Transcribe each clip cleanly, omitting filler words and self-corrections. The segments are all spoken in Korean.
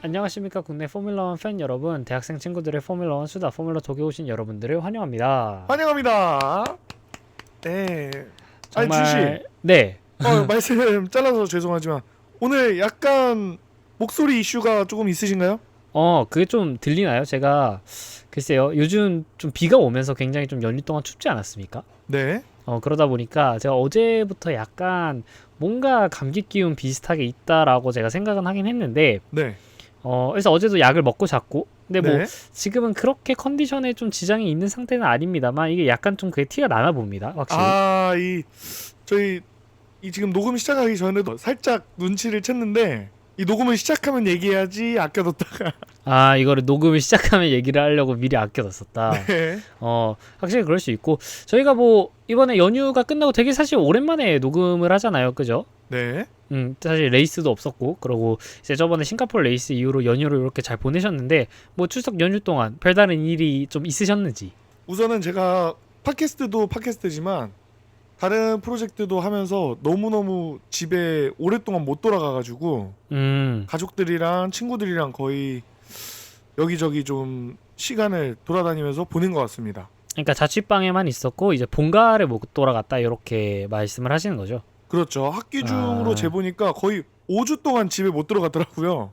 안녕하십니까 국내 포뮬러1 팬 여러분, 대학생 친구들의 포뮬러1 수다 포뮬러 톡에 오신 여러분들을 환영합니다. 환영합니다. 네. 아니 준씨, 정말 네. 말씀 잘라서 죄송하지만 오늘 약간 목소리 이슈가 조금 있으신가요? 그게 좀 들리나요? 제가 글쎄요, 요즘 좀 비가 오면서 굉장히 좀 연휴 동안 춥지 않았습니까? 네. 그러다 보니까 제가 어제부터 약간 뭔가 감기 기운 비슷하게 있다라고 제가 생각은 하긴 했는데, 네. 그래서 어제도 약을 먹고 잤고, 근데 뭐 네. 지금은 그렇게 컨디션에 좀 지장이 있는 상태는 아닙니다만, 이게 약간 좀 그게 티가 나나 봅니다, 확실히. 저희 지금 녹음 시작하기 전에도 살짝 눈치를 챘는데 이 녹음을 시작하면 얘기해야지 아껴뒀다가 이거를 녹음을 시작하면 얘기를 하려고 미리 아껴뒀었다. 네. 확실히 그럴 수 있고, 저희가 뭐 이번에 연휴가 끝나고 되게 사실 오랜만에 녹음을 하잖아요, 그죠? 네. 사실 레이스도 없었고, 그러고 이제 저번에 싱가포르 레이스 이후로 연휴를 이렇게 잘 보내셨는데, 뭐 추석 연휴 동안 별다른 일이 좀 있으셨는지. 우선은 제가 팟캐스트도 팟캐스트지만 다른 프로젝트도 하면서 너무너무 집에 오랫동안 못 돌아가가지고 가족들이랑 친구들이랑 거의 여기저기 좀 시간을 돌아다니면서 보낸 것 같습니다. 그러니까 자취방에만 있었고 이제 본가를 못 돌아갔다 이렇게 말씀을 하시는 거죠. 그렇죠. 학기 중으로 아, 재보니까 거의 5주 동안 집에 못 들어갔더라고요.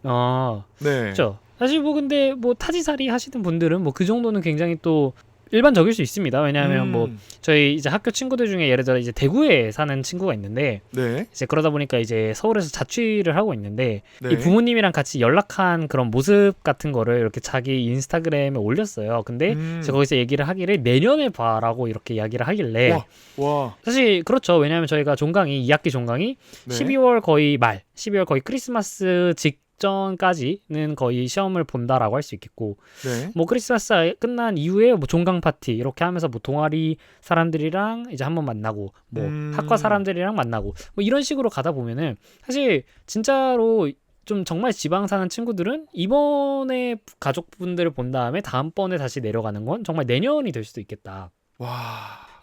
네. 그렇죠. 사실 뭐 근데 뭐 타지살이 하시는 분들은 뭐 그 정도는 굉장히 또 일반적일 수 있습니다. 왜냐하면 뭐 음, 저희 이제 학교 친구들 중에 예를 들어 이제 대구에 사는 친구가 있는데, 네. 이제 그러다 보니까 이제 서울에서 자취를 하고 있는데, 이 네. 부모님이랑 같이 연락한 그런 모습 같은 거를 이렇게 자기 인스타그램에 올렸어요. 근데 제가 음, 거기서 얘기를 하기를 내년에 봐라고 이렇게 이야기를 하길래, 와, 와, 사실 그렇죠. 왜냐하면 저희가 종강이 2학기 종강이 네. 12월 거의 말, 12월 거의 크리스마스 직전까지는 거의 시험을 본다라고 할 수 있겠고, 네. 뭐 크리스마스 끝난 이후에 뭐 종강 파티 이렇게 하면서 뭐 동아리 사람들이랑 이제 한번 만나고, 뭐 학과 음, 사람들이랑 만나고, 뭐 이런 식으로 가다 보면은 사실 진짜로 좀 정말 지방 사는 친구들은 이번에 가족분들을 본 다음에 다음번에 다시 내려가는 건 정말 내년이 될 수도 있겠다. 와,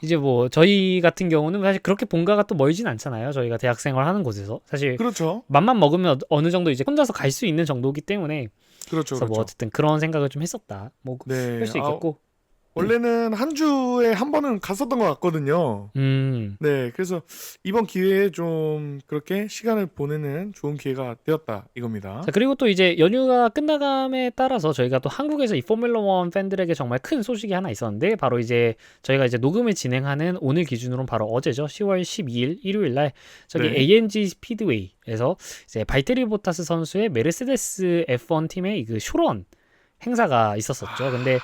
이제 뭐 저희 같은 경우는 사실 그렇게 본가가 또 멀진 않잖아요. 저희가 대학 생활하는 곳에서 사실 그렇죠. 맘만 먹으면 어느 정도 이제 혼자서 갈 수 있는 정도이기 때문에, 그렇죠, 그래서 뭐 그렇죠. 어쨌든 그런 생각을 좀 했었다. 뭐 그럴 네. 수 있겠고. 원래는 한 주에 한 번은 갔었던 것 같거든요. 음. 네, 그래서 이번 기회에 좀 그렇게 시간을 보내는 좋은 기회가 되었다 이겁니다. 자, 그리고 또 이제 연휴가 끝나감에 따라서 저희가 또 한국에서 이 포뮬러 원 팬들에게 정말 큰 소식이 하나 있었는데, 바로 이제 저희가 이제 녹음을 진행하는 오늘 기준으로는 바로 어제죠. 10월 12일 일요일 날 저기 네. AMG 스피드웨이에서 이제 발테리 보타스 선수의 메르세데스 F1 팀의 그 쇼런 행사가 있었었죠. 근데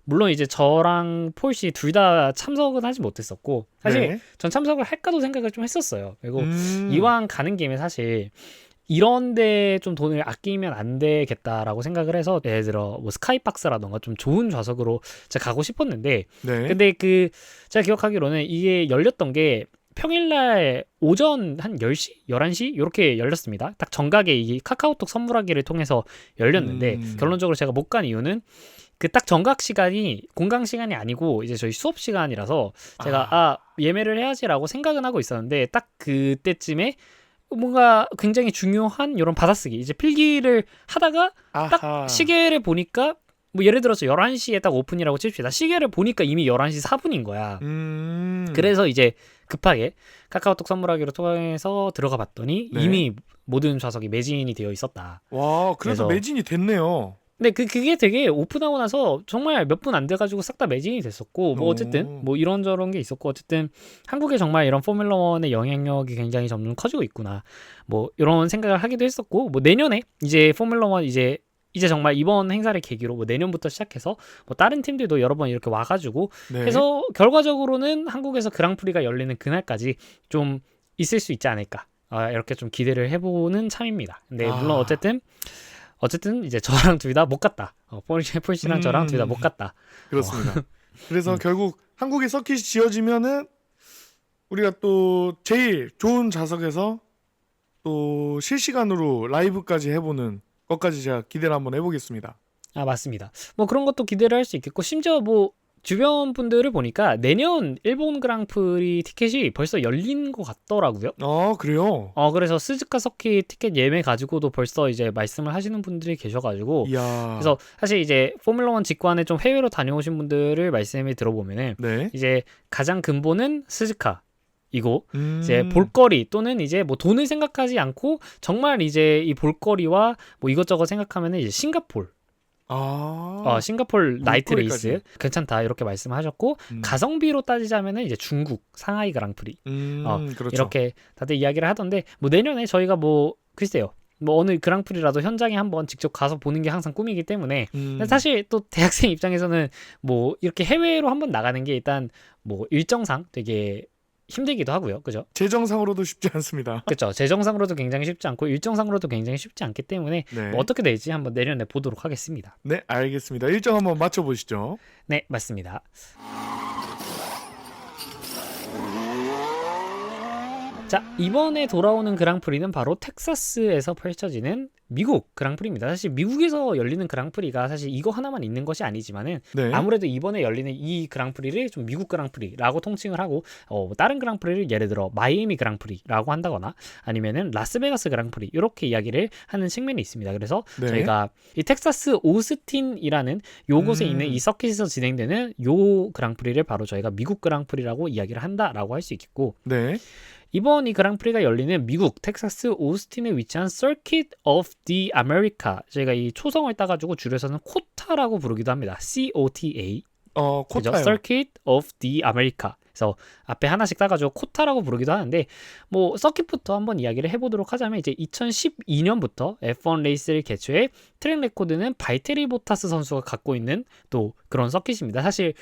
물론 이제 저랑 폴씨 둘 다 참석은 하지 못했었고, 사실 네. 전 참석을 할까도 생각을 좀 했었어요. 그리고 음. 이왕 가는 김에 사실 이런데 좀 돈을 아끼면 안 되겠다라고 생각을 해서, 예를 들어 뭐 스카이박스라던가 좀 좋은 좌석으로 제가 가고 싶었는데, 네. 근데 그 제가 기억하기로는 이게 열렸던 게 평일날 오전 한 10시? 11시? 이렇게 열렸습니다. 딱 정각에 이 카카오톡 선물하기를 통해서 열렸는데, 음. 결론적으로 제가 못 간 이유는 그 딱 정각 시간이 공강 시간이 아니고 이제 저희 수업 시간이라서, 제가 아. 예매를 해야지라고 생각은 하고 있었는데, 딱 그때쯤에 뭔가 굉장히 중요한 이런 받아쓰기 이제 필기를 하다가 딱 아하. 시계를 보니까, 뭐 예를 들어서 11시에 딱 오픈이라고 칩시다. 시계를 보니까 이미 11시 4분인 거야. 음. 그래서 이제 급하게 카카오톡 선물하기로 통해서 들어가 봤더니 네. 이미 모든 좌석이 매진이 되어 있었다. 와, 그래도 그래서 매진이 됐네요. 근데 그게 되게 오픈하고 나서 정말 몇 분 안 돼가지고 싹 다 매진이 됐었고, 뭐 어쨌든 오. 뭐 이런저런 게 있었고, 어쨌든 한국에 정말 이런 포뮬러 1의 영향력이 굉장히 점점 커지고 있구나, 뭐 이런 생각을 하기도 했었고, 뭐 내년에 이제 포뮬러 1 이제 정말 이번 행사를 계기로 뭐 내년부터 시작해서 뭐 다른 팀들도 여러 번 이렇게 와가지고 네. 해서 결과적으로는 한국에서 그랑프리가 열리는 그날까지 좀 있을 수 있지 않을까, 이렇게 좀 기대를 해보는 참입니다. 근데 물론 아. 어쨌든 이제 저랑 둘 다 못 갔다. 폴씨랑 저랑 둘 다 음. 못 갔다. 어, 그렇습니다. 그래서 음. 결국 한국에 서킷이 지어지면은 우리가 또 제일 좋은 좌석에서 또 실시간으로 라이브까지 해보는 것까지 제가 기대를 한번 해보겠습니다. 맞습니다. 뭐 그런 것도 기대를 할 수 있겠고, 심지어 뭐 주변 분들을 보니까 내년 일본 그랑프리 티켓이 벌써 열린 것 같더라고요. 그래요? 그래서 스즈카 서킷 티켓 예매 가지고도 벌써 이제 말씀을 하시는 분들이 계셔가지고 이야. 그래서 사실 이제 포뮬러 1 직관에 좀 해외로 다녀오신 분들을 말씀을 들어보면은 네. 이제 가장 근본은 스즈카이고 이제 음. 볼거리 또는 이제 뭐 돈을 생각하지 않고 정말 이제 이 볼거리와 뭐 이것저것 생각하면은 이제 싱가폴 싱가폴 나이트 볼거리까지. 레이스 괜찮다 이렇게 말씀하셨고 가성비로 따지자면은 이제 중국 상하이 그랑프리 그렇죠. 이렇게 다들 이야기를 하던데 뭐 내년에 저희가 뭐 글쎄요 뭐 어느 그랑프리라도 현장에 한번 직접 가서 보는 게 항상 꿈이기 때문에 근데 사실 또 대학생 입장에서는 뭐 이렇게 해외로 한번 나가는 게 일단 뭐 일정상 되게 힘들기도 하고요. 그죠? 재정상으로도 쉽지 않습니다. 그렇죠. 재정상으로도 굉장히 쉽지 않고 일정상으로도 굉장히 쉽지 않기 때문에 네. 뭐 어떻게 될지 한번 내년에 보도록 하겠습니다. 네, 알겠습니다. 일정 한번 맞춰보시죠. 네, 맞습니다. 자, 이번에 돌아오는 그랑프리는 바로 텍사스에서 펼쳐지는 미국 그랑프리입니다. 사실 미국에서 열리는 그랑프리가 사실 이거 하나만 있는 것이 아니지만은 네. 아무래도 이번에 열리는 이 그랑프리를 좀 미국 그랑프리라고 통칭을 하고 다른 그랑프리를 예를 들어 마이애미 그랑프리라고 한다거나 아니면은 라스베가스 그랑프리 이렇게 이야기를 하는 측면이 있습니다. 그래서 네. 저희가 이 텍사스 오스틴이라는 요곳에 있는 이 서킷에서 진행되는 요 그랑프리를 바로 저희가 미국 그랑프리라고 이야기를 한다라고 할 수 있겠고 네. 이번 이 그랑프리가 열리는 미국 텍사스 오스틴에 위치한 Circuit of the America 저희가 이 초성을 따가지고 줄여서는 코타라고 부르기도 합니다. COTA 그죠? 코타요. Circuit of the America 그래서 앞에 하나씩 따가지고 코타라고 부르기도 하는데 뭐 서킷부터 한번 이야기를 해보도록 하자면 이제 2012년부터 F1 레이스를 개최해 트랙 레코드는 발테리 보타스 선수가 갖고 있는 또 그런 서킷입니다. 사실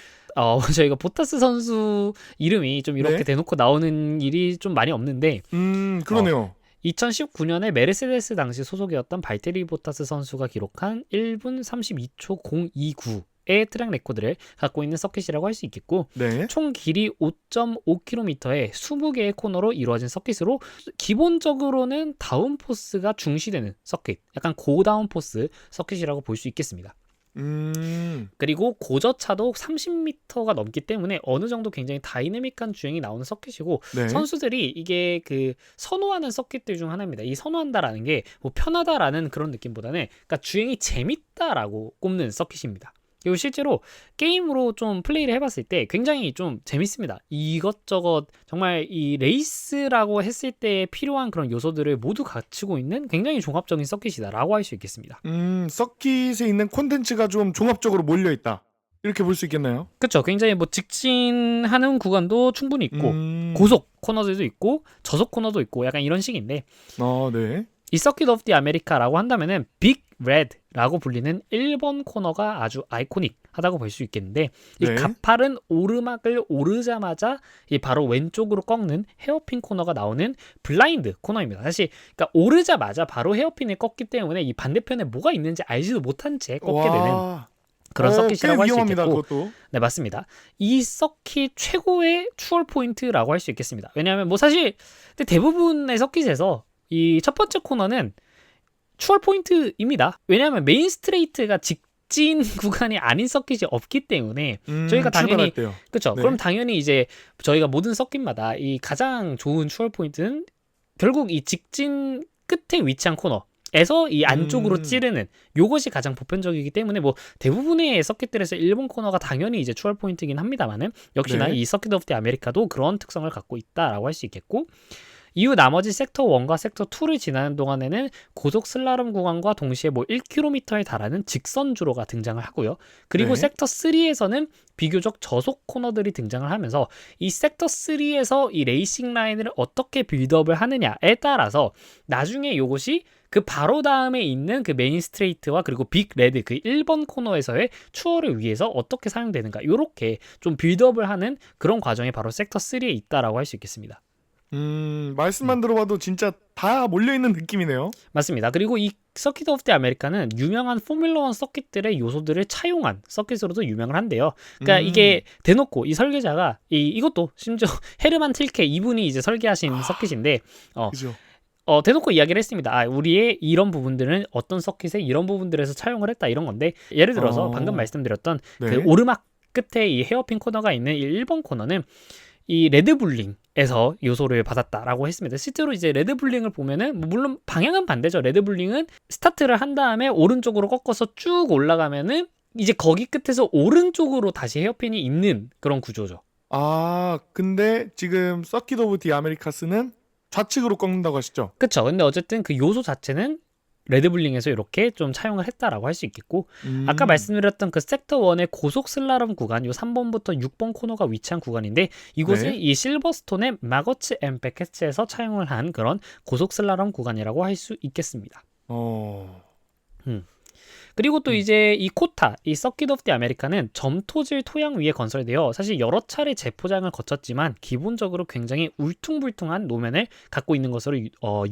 저희가 보타스 선수 이름이 좀 이렇게 네. 대놓고 나오는 일이 좀 많이 없는데 그러네요. 2019년에 메르세데스 당시 소속이었던 발테리 보타스 선수가 기록한 1분 32초 029의 트랙 레코드를 갖고 있는 서킷이라고 할 수 있겠고 네. 총 길이 5.5km의 20개의 코너로 이루어진 서킷으로 기본적으로는 다운포스가 중시되는 서킷 약간 고다운포스 서킷이라고 볼 수 있겠습니다. 그리고 고저차도 30m가 넘기 때문에 어느 정도 굉장히 다이내믹한 주행이 나오는 서킷이고 네. 선수들이 이게 그 선호하는 서킷들 중 하나입니다. 이 선호한다라는 게 뭐 편하다라는 그런 느낌보다는 그러니까 주행이 재밌다라고 꼽는 서킷입니다. 그리고 실제로 게임으로 좀 플레이를 해봤을 때 굉장히 좀 재밌습니다. 이것저것 정말 이 레이스라고 했을 때 필요한 그런 요소들을 모두 갖추고 있는 굉장히 종합적인 서킷이다라고 할 수 있겠습니다. 서킷에 있는 콘텐츠가 좀 종합적으로 몰려있다. 이렇게 볼 수 있겠나요? 그렇죠. 굉장히 뭐 직진하는 구간도 충분히 있고 고속 코너들도 있고 저속 코너도 있고 약간 이런 식인데 네. 이 서킷 오브 디 아메리카라고 한다면은 빅 레드라고 불리는 1번 코너가 아주 아이코닉하다고 볼 수 있겠는데 이 네. 가파른 오르막을 오르자마자 이 바로 왼쪽으로 꺾는 헤어핀 코너가 나오는 블라인드 코너입니다. 사실 그러니까 오르자마자 바로 헤어핀을 꺾기 때문에 이 반대편에 뭐가 있는지 알지도 못한 채 꺾게 되는 그런 서킷이라고 할 수 위험합니다, 있겠고 그것도. 네 맞습니다. 이 서킷 최고의 추월 포인트라고 할 수 있겠습니다. 왜냐하면 뭐 사실 대부분의 서킷에서 이 첫 번째 코너는 추월 포인트입니다. 왜냐하면 메인 스트레이트가 직진 구간이 아닌 서킷이 없기 때문에 저희가 당연히 그렇죠. 네. 그럼 당연히 이제 저희가 모든 서킷마다 이 가장 좋은 추월 포인트는 결국 이 직진 끝에 위치한 코너에서 이 안쪽으로 찌르는 요것이 가장 보편적이기 때문에 뭐 대부분의 서킷들에서 일본 코너가 당연히 이제 추월 포인트긴 합니다만은 역시나 네. 이 서킷 오브 디 아메리카도 그런 특성을 갖고 있다라고 할 수 있겠고 이후 나머지 섹터 1과 섹터 2를 지나는 동안에는 고속 슬라롬 구간과 동시에 뭐 1km에 달하는 직선 주로가 등장을 하고요. 그리고 네. 섹터 3에서는 비교적 저속 코너들이 등장을 하면서 이 섹터 3에서 이 레이싱 라인을 어떻게 빌드업을 하느냐에 따라서 나중에 요것이 그 바로 다음에 있는 그 메인 스트레이트와 그리고 빅 레드 그 1번 코너에서의 추월을 위해서 어떻게 사용되는가 이렇게 좀 빌드업을 하는 그런 과정이 바로 섹터 3에 있다라고 할 수 있겠습니다. 말씀만 들어봐도 진짜 다 몰려있는 느낌이네요. 맞습니다. 그리고 이 서킷 오브 디 아메리카는 유명한 포뮬러 1 서킷들의 요소들을 차용한 서킷으로도 유명을 한데요. 그러니까 이게 대놓고 이 설계자가 이것도 심지어 헤르만 틸케 이분이 이제 설계하신 서킷인데 그죠. 대놓고 이야기를 했습니다. 우리의 이런 부분들은 어떤 서킷에 이런 부분들에서 차용을 했다 이런 건데 예를 들어서 방금 말씀드렸던 네. 그 오르막 끝에 이 헤어핀 코너가 있는 이 1번 코너는 이 레드불링에서 요소를 받았다라고 했습니다. 실제로 이제 레드불링을 보면은 뭐 물론 방향은 반대죠. 레드불링은 스타트를 한 다음에 오른쪽으로 꺾어서 쭉 올라가면은 이제 거기 끝에서 오른쪽으로 다시 헤어핀이 있는 그런 구조죠. 아, 근데 지금 서킷 오브 디 아메리카스는 좌측으로 꺾는다고 하시죠? 그쵸. 근데 어쨌든 그 요소 자체는 레드불링에서 이렇게 좀 차용을 했다라고 할 수 있겠고, 아까 말씀드렸던 그 섹터 1의 고속 슬라럼 구간, 요 3번부터 6번 코너가 위치한 구간인데, 이곳을 네. 이 실버스톤의 마거츠 앤 베켓츠에서 차용을 한 그런 고속 슬라럼 구간이라고 할 수 있겠습니다. 그리고 또 이제 이 코타, 이 서킷 오브 디 아메리카는 점토질 토양 위에 건설되어 사실 여러 차례 재포장을 거쳤지만 기본적으로 굉장히 울퉁불퉁한 노면을 갖고 있는 것으로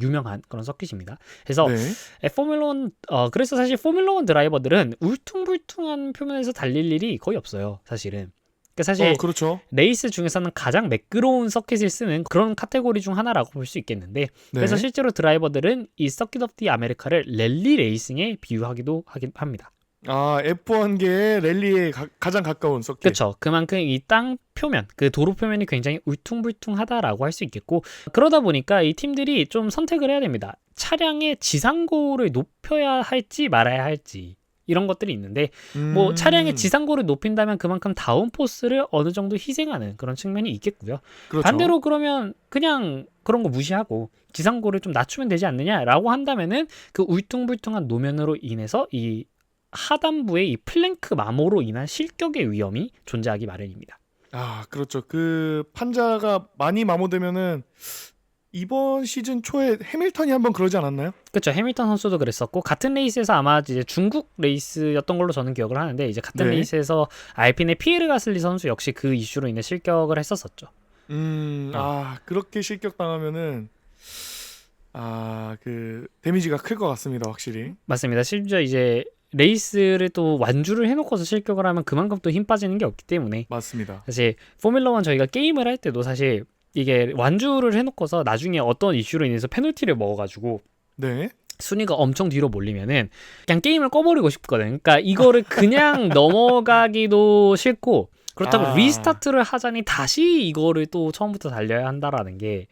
유명한 그런 서킷입니다. 그래서 네. 포뮬러 1 그래서 사실 포뮬러 1 드라이버들은 울퉁불퉁한 표면에서 달릴 일이 거의 없어요, 사실은. 그러니까 사실 그렇죠. 레이스 중에서는 가장 매끄러운 서킷을 쓰는 그런 카테고리 중 하나라고 볼 수 있겠는데, 그래서 네. 실제로 드라이버들은 이 서킷 오브 디 아메리카를 랠리 레이싱에 비유하기도 하긴 합니다. 아, F1계의 랠리에 가장 가까운 서킷. 그렇죠. 그만큼 이 땅 표면, 그 도로 표면이 굉장히 울퉁불퉁하다라고 할 수 있겠고, 그러다 보니까 이 팀들이 좀 선택을 해야 됩니다. 차량의 지상고를 높여야 할지 말아야 할지. 이런 것들이 있는데, 뭐 차량의 지상고를 높인다면 그만큼 다운포스를 어느 정도 희생하는 그런 측면이 있겠고요. 그렇죠. 반대로 그러면 그냥 그런 거 무시하고 지상고를 좀 낮추면 되지 않느냐라고 한다면은 그 울퉁불퉁한 노면으로 인해서 이 하단부의 이 플랭크 마모로 인한 실격의 위험이 존재하기 마련입니다. 아, 그렇죠. 그 판자가 많이 마모되면은 이번 시즌 초에 해밀턴이 한번 그러지 않았나요? 그렇죠. 해밀턴 선수도 그랬었고, 같은 레이스에서 아마 이제 중국 레이스였던 걸로 저는 기억을 하는데, 이제 같은 네. 레이스에서 알핀의 피에르 가슬리 선수 역시 그 이슈로 인해 실격을 했었었죠. 그렇게 실격당하면은 그 데미지가 클 것 같습니다, 확실히. 맞습니다. 심지어 이제 레이스를 또 완주를 해놓고서 실격을 하면 그만큼 또 힘 빠지는 게 없기 때문에, 맞습니다. 사실 포뮬러 1 저희가 게임을 할 때도 사실 이게 완주를 해놓고서 나중에 어떤 이슈로 인해서 페널티를 먹어가지고 네. 순위가 엄청 뒤로 몰리면은 그냥 게임을 꺼버리고 싶거든. 그러니까 이거를 그냥 넘어가기도 싫고, 그렇다고 리스타트를 하자니 다시 이거를 또 처음부터 달려야 한다라는 게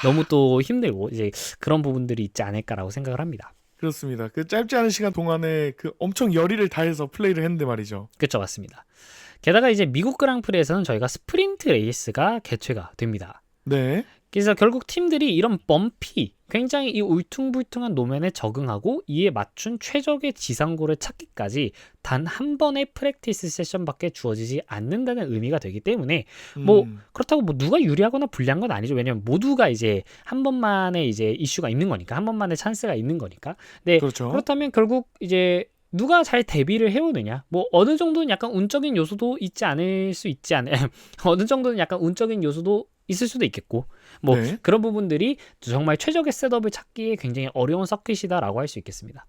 너무 또 힘들고, 이제 그런 부분들이 있지 않을까라고 생각을 합니다. 그렇습니다. 그 짧지 않은 시간 동안에 그 엄청 열의를 다해서 플레이를 했는데 말이죠. 그렇죠, 맞습니다. 게다가 이제 미국 그랑프리에서는 저희가 스프린트 레이스가 개최가 됩니다. 네. 그래서 결국 팀들이 이런 범피, 굉장히 이 울퉁불퉁한 노면에 적응하고 이에 맞춘 최적의 지상고를 찾기까지 단 한 번의 프랙티스 세션밖에 주어지지 않는다는 의미가 되기 때문에, 뭐 그렇다고 뭐 누가 유리하거나 불리한 건 아니죠. 왜냐면 모두가 이제 한 번만의 이제 이슈가 있는 거니까, 한 번만의 찬스가 있는 거니까. 네, 그렇죠. 그렇다면 결국 이제 누가 잘 대비를 해오느냐, 뭐 어느 정도는 약간 운적인 요소도 있지 않을 수 있지 않을 어느 정도는 약간 운적인 요소도 있을 수도 있겠고, 뭐 네. 그런 부분들이 정말 최적의 셋업을 찾기에 굉장히 어려운 서킷이다라고 할 수 있겠습니다.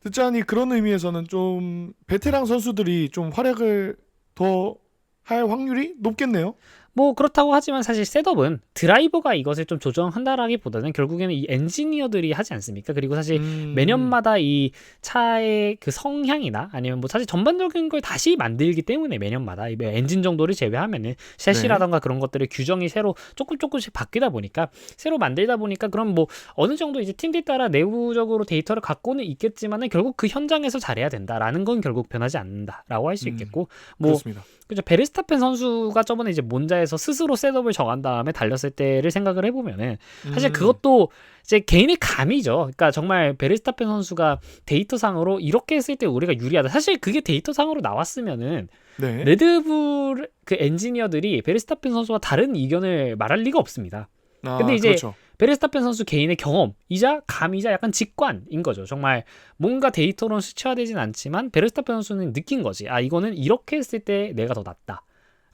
듣자니 그런 의미에서는 좀 베테랑 선수들이 좀 활약을 더 할 확률이 높겠네요. 뭐 그렇다고 하지만 사실 셋업은 드라이버가 이것을 좀 조정한다라기보다는 결국에는 이 엔지니어들이 하지 않습니까? 그리고 사실 매년마다 이 차의 그 성향이나 아니면 뭐 사실 전반적인 걸 다시 만들기 때문에 매년마다 이 엔진 정도를 제외하면은 셋이라던가 그런 것들의 규정이 새로 조금씩 바뀌다 보니까, 새로 만들다 보니까, 그럼 뭐 어느 정도 이제 팀들 따라 내부적으로 데이터를 갖고는 있겠지만은 결국 그 현장에서 잘해야 된다라는 건 결국 변하지 않는다라고 할 수 있겠고, 뭐 그렇습니다. 그죠. 베르스타펜 선수가 저번에 이제 몬자에서 스스로 셋업을 정한 다음에 달렸을 때를 생각을 해보면은 사실 그것도 이제 개인의 감이죠. 그러니까 정말 베르스타펜 선수가 데이터상으로 이렇게 했을 때 우리가 유리하다. 사실 그게 데이터상으로 나왔으면은 네. 레드불 그 엔지니어들이 베르스타펜 선수와 다른 의견을 말할 리가 없습니다. 근데 이제 그렇죠. 베르스타펜 선수 개인의 경험이자 감이자 약간 직관인 거죠. 정말 뭔가 데이터로는 수치화되진 않지만 베르스타펜 선수는 느낀 거지. 이거는 이렇게 했을 때 내가 더 낫다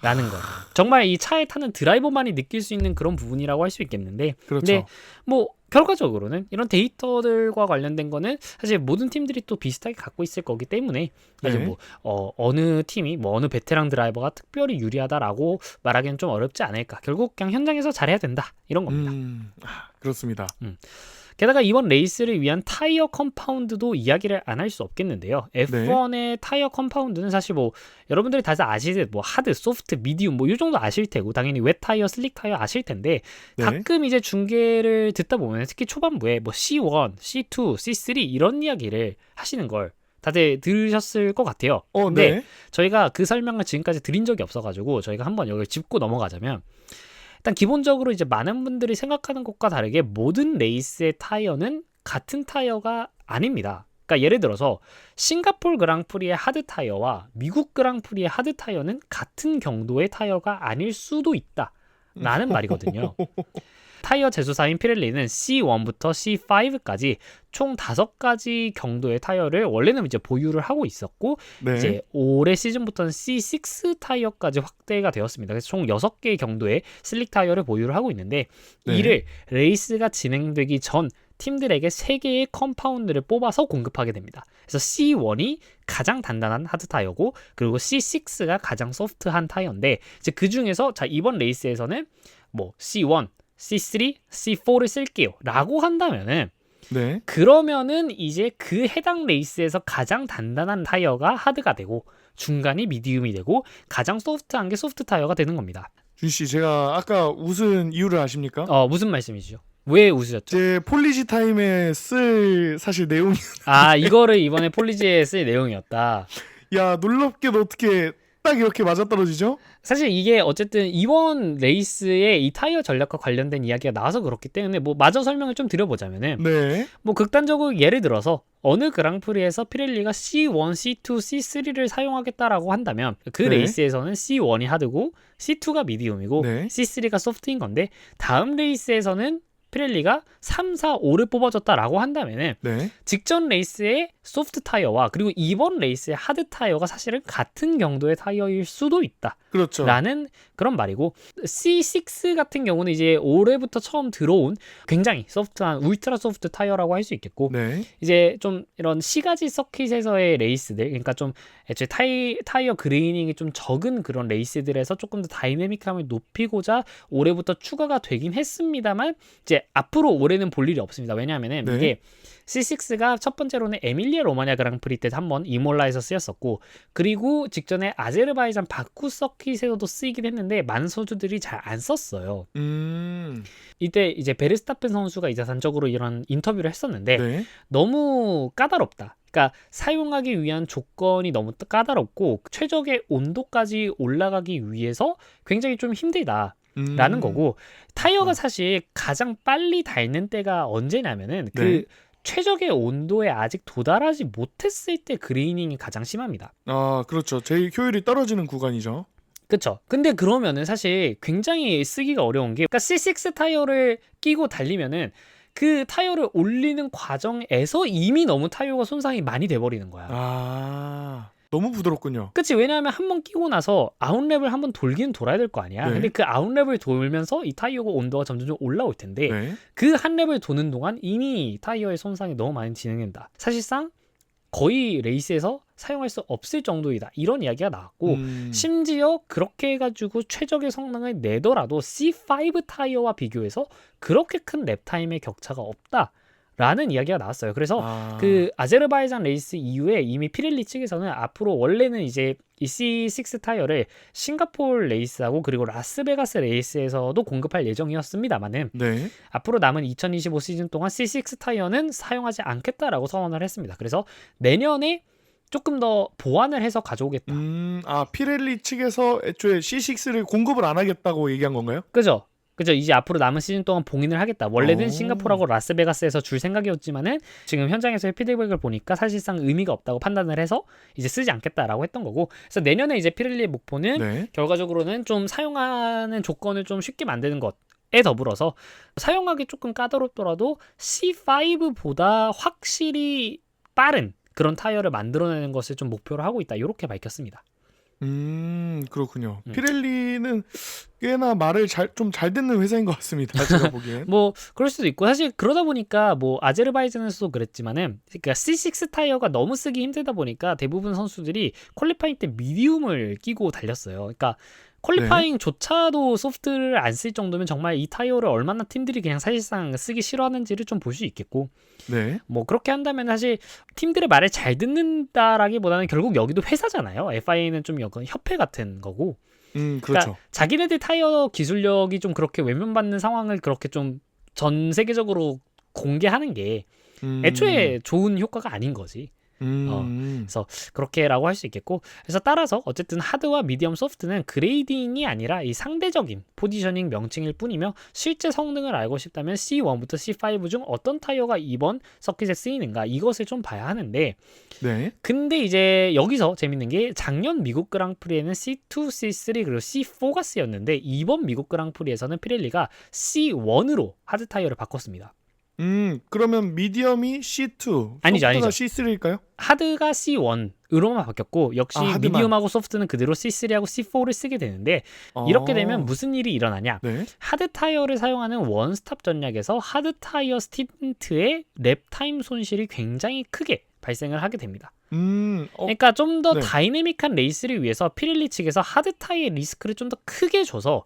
라는 거. 정말 이 차에 타는 드라이버만이 느낄 수 있는 그런 부분이라고 할 수 있겠는데, 그렇죠. 근데 뭐 결과적으로는 이런 데이터들과 관련된 거는 사실 모든 팀들이 또 비슷하게 갖고 있을 거기 때문에, 사실 네. 뭐 어느 팀이 뭐 어느 베테랑 드라이버가 특별히 유리하다라고 말하기는 좀 어렵지 않을까. 결국 그냥 현장에서 잘해야 된다 이런 겁니다. 그렇습니다. 게다가 이번 레이스를 위한 타이어 컴파운드도 이야기를 안 할 수 없겠는데요. F1의 타이어 컴파운드는 사실 뭐 여러분들이 다들 아시듯 뭐 하드, 소프트, 미디움 뭐 이 정도 아실 테고 당연히 웻 타이어, 슬릭 타이어 아실 텐데 네. 가끔 이제 중계를 듣다 보면 특히 초반부에 뭐 C1, C2, C3 이런 이야기를 하시는 걸 다들 들으셨을 것 같아요. 근데 네. 저희가 그 설명을 지금까지 드린 적이 없어가지고 저희가 한번 여기를 짚고 넘어가자면 일단 기본적으로 이제 많은 분들이 생각하는 것과 다르게 모든 레이스의 타이어는 같은 타이어가 아닙니다. 그러니까 예를 들어서 싱가포르 그랑프리의 하드 타이어와 미국 그랑프리의 하드 타이어는 같은 경도의 타이어가 아닐 수도 있다라는 말이거든요. 타이어 제조사인 피렐리는 C1부터 C5까지 총 5가지 경도의 타이어를 원래는 이제 보유를 하고 있었고 네. 이제 올해 시즌부터는 C6 타이어까지 확대가 되었습니다. 그래서 총 6개의 경도의 슬릭 타이어를 보유를 하고 있는데 네. 이를 레이스가 진행되기 전 팀들에게 3개의 컴파운드를 뽑아서 공급하게 됩니다. 그래서 C1이 가장 단단한 하드 타이어고 그리고 C6가 가장 소프트한 타이어인데 이제 그 중에서 자 이번 레이스에서는 뭐 C1, C3, C4를 쓸게요 라고 한다면은 네. 그러면은 이제 그 해당 레이스에서 가장 단단한 타이어가 하드가 되고 중간이 미디움이 되고 가장 소프트한 게 소프트 타이어가 되는 겁니다. 준씨 제가 아까 웃은 이유를 아십니까? 무슨 말씀이시죠? 왜 웃으셨죠? 제 폴리지 타임에 쓸 사실 내용이 이거를 이번에 폴리지에 쓸 내용이었다. 야 놀랍게도 어떻게 딱 이렇게 맞아떨어지죠? 사실 이게 어쨌든 이번 레이스에 이 타이어 전략과 관련된 이야기가 나와서 그렇기 때문에 뭐 마저 설명을 좀 드려보자면은 네. 뭐 극단적으로 예를 들어서 어느 그랑프리에서 피렐리가 C1, C2, C3를 사용하겠다라고 한다면 그 네. 레이스에서는 C1이 하드고 C2가 미디움이고 네. C3가 소프트인 건데 다음 레이스에서는 피렐리가 3, 4, 5를 뽑아줬다라고 한다면은 네. 직전 레이스의 소프트 타이어와 그리고 이번 레이스의 하드 타이어가 사실은 같은 경도의 타이어일 수도 있다. 그렇죠. 라는 그런 말이고 C6 같은 경우는 이제 올해부터 처음 들어온 굉장히 소프트한 울트라 소프트 타이어라고 할 수 있겠고 네. 이제 좀 이런 시가지 서킷에서의 레이스들 그러니까 좀 애초에 타이어 그레이닝이 좀 적은 그런 레이스들에서 조금 더 다이내믹함을 높이고자 올해부터 추가가 되긴 했습니다만 이제 앞으로 올해는 볼 일이 없습니다. 왜냐하면은 네. 이게 C6가 첫 번째로는 에밀리아 로마냐 그랑프리 때 한번 이몰라에서 쓰였었고 그리고 직전에 아제르바이잔 바쿠 서킷에서도 쓰이긴 했는데 많은 선수들이 잘 안 썼어요. 이때 이제 베르스타펜 선수가 이제 단적으로 이런 인터뷰를 했었는데 네. 너무 까다롭다. 그러니까 사용하기 위한 조건이 너무 까다롭고 최적의 온도까지 올라가기 위해서 굉장히 좀 힘들다. 라는 거고 타이어가 사실 가장 빨리 닳는 때가 언제냐면은 그 네. 최적의 온도에 아직 도달하지 못했을 때 그레이닝이 가장 심합니다. 아, 그렇죠. 제일 효율이 떨어지는 구간이죠. 그쵸? 근데 그러면은 사실 굉장히 쓰기가 어려운 게 그러니까 C6 타이어를 끼고 달리면은 그 타이어를 올리는 과정에서 이미 너무 타이어가 손상이 많이 돼버리는 거야. 아, 너무 부드럽군요. 그치? 왜냐하면 한 번 끼고 나서 아웃랩을 한번 돌긴 돌아야 될 거 아니야. 네. 근데 그 아웃랩을 돌면서 이 타이어가 온도가 점점 올라올 텐데 네. 그 한 랩을 도는 동안 이미 타이어의 손상이 너무 많이 진행된다. 사실상 거의 레이스에서 사용할 수 없을 정도이다. 이런 이야기가 나왔고 심지어 그렇게 해가지고 최적의 성능을 내더라도 C5 타이어와 비교해서 그렇게 큰 랩타임의 격차가 없다. 라는 이야기가 나왔어요. 그래서 그 아제르바이잔 레이스 이후에 이미 피렐리 측에서는 앞으로 원래는 이제 이 C6 타이어를 싱가포르 레이스하고 그리고 라스베가스 레이스에서도 공급할 예정이었습니다만은 네. 앞으로 남은 2025 시즌 동안 C6 타이어는 사용하지 않겠다라고 선언을 했습니다. 그래서 내년에 조금 더 보완을 해서 가져오겠다. 피렐리 측에서 애초에 C6를 공급을 안 하겠다고 얘기한 건가요? 그죠? 이제 앞으로 남은 시즌 동안 봉인을 하겠다. 원래는 오. 싱가포르하고 라스베가스에서 줄 생각이었지만은 지금 현장에서의 피드백을 보니까 사실상 의미가 없다고 판단을 해서 이제 쓰지 않겠다라고 했던 거고. 그래서 내년에 이제 피렐리의 목표는 네. 결과적으로는 좀 사용하는 조건을 좀 쉽게 만드는 것에 더불어서 사용하기 조금 까다롭더라도 C5보다 확실히 빠른 그런 타이어를 만들어내는 것을 좀 목표로 하고 있다. 이렇게 밝혔습니다. 그렇군요. 피렐리는 꽤나 말을 좀 잘 듣는 회사인 것 같습니다. 제가 보기엔. 뭐 그럴 수도 있고 사실 그러다 보니까 뭐 아제르바이잔에서도 그랬지만은 그러니까 C6 타이어가 너무 쓰기 힘들다 보니까 대부분 선수들이 퀄리파잉 때 미디움을 끼고 달렸어요. 그러니까 퀄리파잉조차도 소프트를 안 쓸 정도면 정말 이 타이어를 얼마나 팀들이 그냥 사실상 쓰기 싫어하는지를 좀 볼 수 있겠고, 네. 뭐 그렇게 한다면 사실 팀들의 말을 잘 듣는다라기보다는 결국 여기도 회사잖아요. FIA는 좀 약간 협회 같은 거고. 그렇죠. 그러니까 자기네들 타이어 기술력이 좀 그렇게 외면받는 상황을 그렇게 좀 전 세계적으로 공개하는 게 애초에 좋은 효과가 아닌 거지. 그래서 그렇게라고 할 수 있겠고, 그래서 따라서 어쨌든 하드와 미디엄 소프트는 그레이딩이 아니라 이 상대적인 포지셔닝 명칭일 뿐이며, 실제 성능을 알고 싶다면 C1부터 C5 중 어떤 타이어가 이번 서킷에 쓰이는가 이것을 좀 봐야 하는데, 네. 근데 이제 여기서 재밌는 게 작년 미국 그랑프리에는 C2, C3 그리고 C4가 쓰였는데, 이번 미국 그랑프리에서는 피렐리가 C1으로 하드 타이어를 바꿨습니다. 그러면 미디엄이 C2, 아니죠, 소프트가 아니죠. C3일까요? 하드가 C1으로만 바뀌었고, 역시 하드만. 미디움하고 소프트는 그대로 C3하고 C4를 쓰게 되는데, 이렇게 되면 무슨 일이 일어나냐. 네. 하드 타이어를 사용하는 원스톱 전략에서 하드 타이어 스틴트의 랩 타임 손실이 굉장히 크게 발생을 하게 됩니다. 그러니까 좀 더 네. 다이내믹한 레이스를 위해서 피렐리 측에서 하드 타이어 리스크를 좀 더 크게 줘서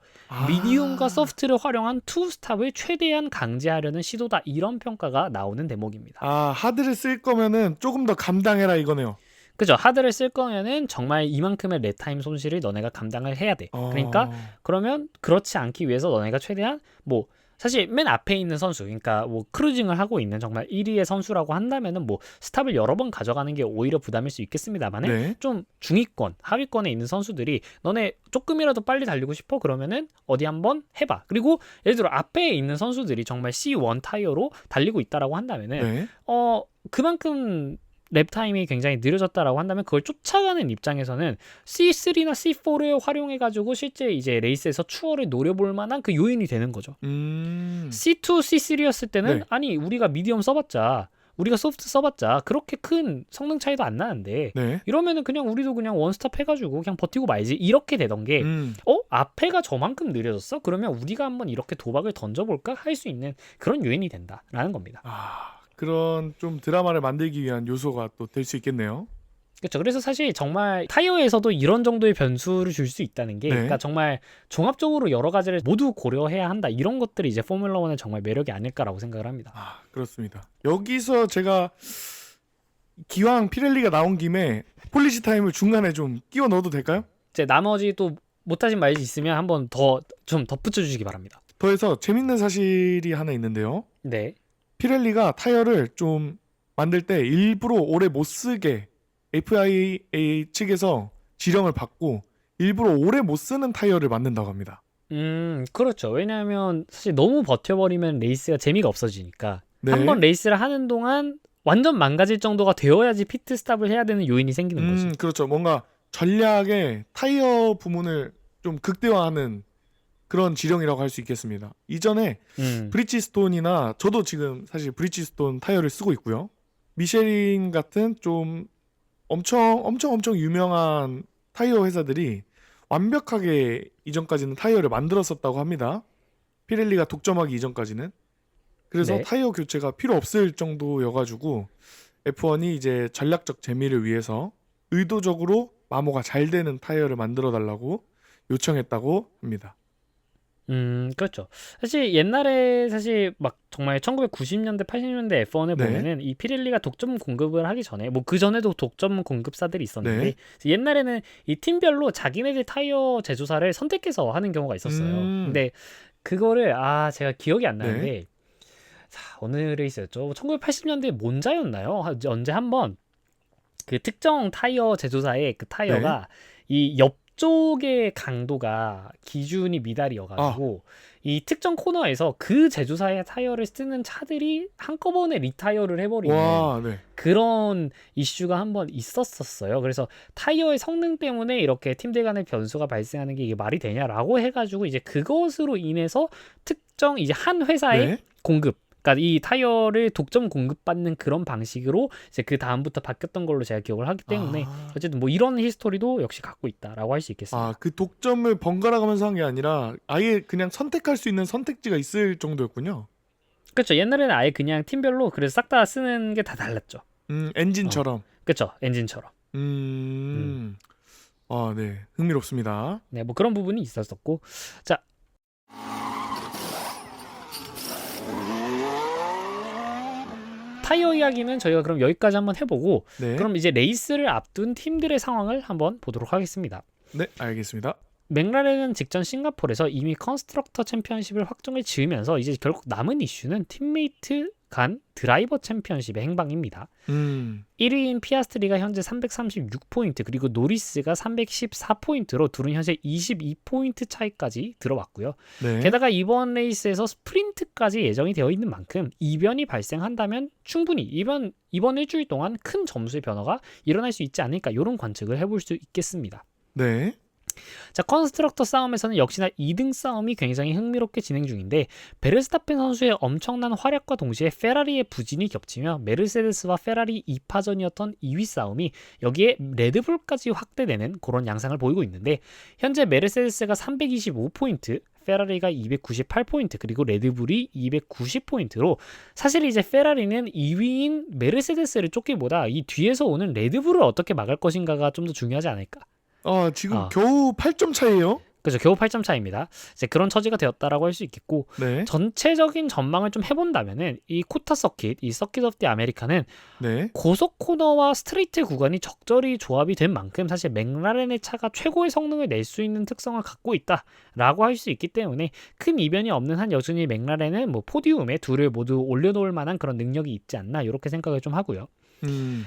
미디움과 소프트를 활용한 투 스탑을 최대한 강제하려는 시도다, 이런 평가가 나오는 대목입니다. 하드를 쓸 거면은 조금 더 감당해라 이거네요. 그죠? 하드를 쓸 거면은 정말 이만큼의 랩타임 손실을 너네가 감당을 해야 돼. 그러니까 그러면 그렇지 않기 위해서 너네가 최대한 뭐 사실 맨 앞에 있는 선수, 그러니까 뭐 크루징을 하고 있는 정말 1위의 선수라고 한다면은 뭐 스탑을 여러 번 가져가는 게 오히려 부담일 수 있겠습니다만은, 네. 좀 중위권, 하위권에 있는 선수들이 너네 조금이라도 빨리 달리고 싶어? 그러면은 어디 한번 해봐. 그리고 예를 들어 앞에 있는 선수들이 정말 C1 타이어로 달리고 있다라고 한다면은 네. 그만큼 랩타임이 굉장히 느려졌다라고 한다면, 그걸 쫓아가는 입장에서는 C3나 C4를 활용해가지고 실제 이제 레이스에서 추월을 노려볼 만한 그 요인이 되는 거죠. C2, C3였을 때는 네. 아니 우리가 미디엄 써봤자, 우리가 소프트 써봤자 그렇게 큰 성능 차이도 안 나는데, 네. 이러면은 그냥 우리도 그냥 원스톱 해가지고 그냥 버티고 말지, 이렇게 되던 게 앞에가 저만큼 느려졌어? 그러면 우리가 한번 이렇게 도박을 던져볼까? 할 수 있는 그런 요인이 된다라는 겁니다. 그런 좀 드라마를 만들기 위한 요소가 또 될 수 있겠네요. 그렇죠. 그래서 사실 정말 타이어에서도 이런 정도의 변수를 줄 수 있다는 게, 네. 그러니까 정말 종합적으로 여러 가지를 모두 고려해야 한다, 이런 것들이 이제 포뮬러 1의 정말 매력이 아닐까라고 생각을 합니다. 그렇습니다. 여기서 제가 기왕 피렐리가 나온 김에 폴리시 타임을 중간에 좀 끼워 넣어도 될까요? 이제 나머지 또 못하신 말이 있으면 한번 더 좀 덧붙여 주시기 바랍니다. 더해서 재밌는 사실이 하나 있는데요. 네. 피렐리가 타이어를 좀 만들 때 일부러 오래 못 쓰게 FIA 측에서 지령을 받고 일부러 오래 못 쓰는 타이어를 만든다고 합니다. 그렇죠. 왜냐하면 사실 너무 버텨버리면 레이스가 재미가 없어지니까, 네. 한번 레이스를 하는 동안 완전 망가질 정도가 되어야지 피트 스탑을 해야 되는 요인이 생기는 거지. 그렇죠. 뭔가 전략의 타이어 부문을 좀 극대화하는 그런 지령이라고 할 수 있겠습니다. 이전에 브리지스톤이나, 저도 지금 사실 브리지스톤 타이어를 쓰고 있고요. 미쉐린 같은 좀 엄청 유명한 타이어 회사들이 완벽하게 이전까지는 타이어를 만들었었다고 합니다. 피렐리가 독점하기 이전까지는. 그래서 네. 타이어 교체가 필요 없을 정도여가지고 F1이 이제 전략적 재미를 위해서 의도적으로 마모가 잘 되는 타이어를 만들어 달라고 요청했다고 합니다. 그렇죠. 사실 옛날에 사실 막 정말 1990년대, 80년대 F1을 네. 보면은 이 피렐리가 독점 공급을 하기 전에, 뭐 그 전에도 독점 공급사들이 있었는데, 네. 옛날에는 이 팀별로 자기네들 타이어 제조사를 선택해서 하는 경우가 있었어요. 근데 그거를 제가 기억이 안 나는데, 자, 어느 레이스였죠? 1980년대 몬자였나요? 언제 한번 그 특정 타이어 제조사의 그 타이어가 이 옆쪽의 강도가 기준이 미달이어가지고 이 특정 코너에서 그 제조사의 타이어를 쓰는 차들이 한꺼번에 리타이어를 해버리는 그런 이슈가 한번 있었었어요. 그래서 타이어의 성능 때문에 이렇게 팀들 간의 변수가 발생하는 게 이게 말이 되냐라고 해가지고, 이제 그것으로 인해서 특정 이제 한 회사의 공급, 그러니까 이 타이어를 독점 공급받는 그런 방식으로 이제 그 다음부터 바뀌었던 걸로 제가 기억을 하기 때문에, 어쨌든 뭐 이런 히스토리도 역시 갖고 있다라고 할 수 있겠습니다. 그 독점을 번갈아 가면서 한 게 아니라 아예 그냥 선택할 수 있는 선택지가 있을 정도였군요. 그렇죠. 옛날에는 아예 그냥 팀별로 그래서 싹 다 쓰는 게 다 달랐죠. 엔진처럼. 그렇죠. 엔진처럼. 네. 흥미롭습니다. 네, 뭐 그런 부분이 있었었고. 자, 타이어 이야기는 저희가 그럼 여기까지 한번 해보고, 네. 그럼 이제 레이스를 앞둔 팀들의 상황을 한번 보도록 하겠습니다. 네, 알겠습니다. 맥라렌은 직전 싱가포르에서 이미 컨스트럭터 챔피언십을 확정을 지으면서 이제 결국 남은 이슈는 팀메이트 간 드라이버 챔피언십의 행방입니다. 1위인 피아스트리가 현재 336포인트, 그리고 노리스가 314포인트로 둘은 현재 22포인트 차이까지 들어왔고요. 네. 게다가 이번 레이스에서 스프린트까지 예정이 되어 있는 만큼 이변이 발생한다면 충분히 이번 일주일 동안 큰 점수의 변화가 일어날 수 있지 않을까, 이런 관측을 해볼 수 있겠습니다. 네. 자, 컨스트럭터 싸움에서는 역시나 2등 싸움이 굉장히 흥미롭게 진행 중인데, 베르스타펜 선수의 엄청난 활약과 동시에 페라리의 부진이 겹치며 메르세데스와 페라리 2파전이었던 2위 싸움이 여기에 레드불까지 확대되는 그런 양상을 보이고 있는데, 현재 메르세데스가 325포인트, 페라리가 298포인트, 그리고 레드불이 290포인트로 사실 이제 페라리는 2위인 메르세데스를 쫓기보다 이 뒤에서 오는 레드불을 어떻게 막을 것인가가 좀 더 중요하지 않을까. 지금 겨우 8점 차이에요? 그죠, 겨우 8점 차이입니다. 이제 그런 처지가 되었다라고 할 수 있겠고, 네. 전체적인 전망을 좀 해본다면은 이 코타 서킷, 이 서킷 오브 디 아메리카는 네. 고속 코너와 스트레이트 구간이 적절히 조합이 된 만큼 사실 맥라렌의 차가 최고의 성능을 낼 수 있는 특성을 갖고 있다라고 할 수 있기 때문에 큰 이변이 없는 한 여전히 맥라렌은 뭐 포디움에 둘을 모두 올려놓을 만한 그런 능력이 있지 않나, 이렇게 생각을 좀 하고요.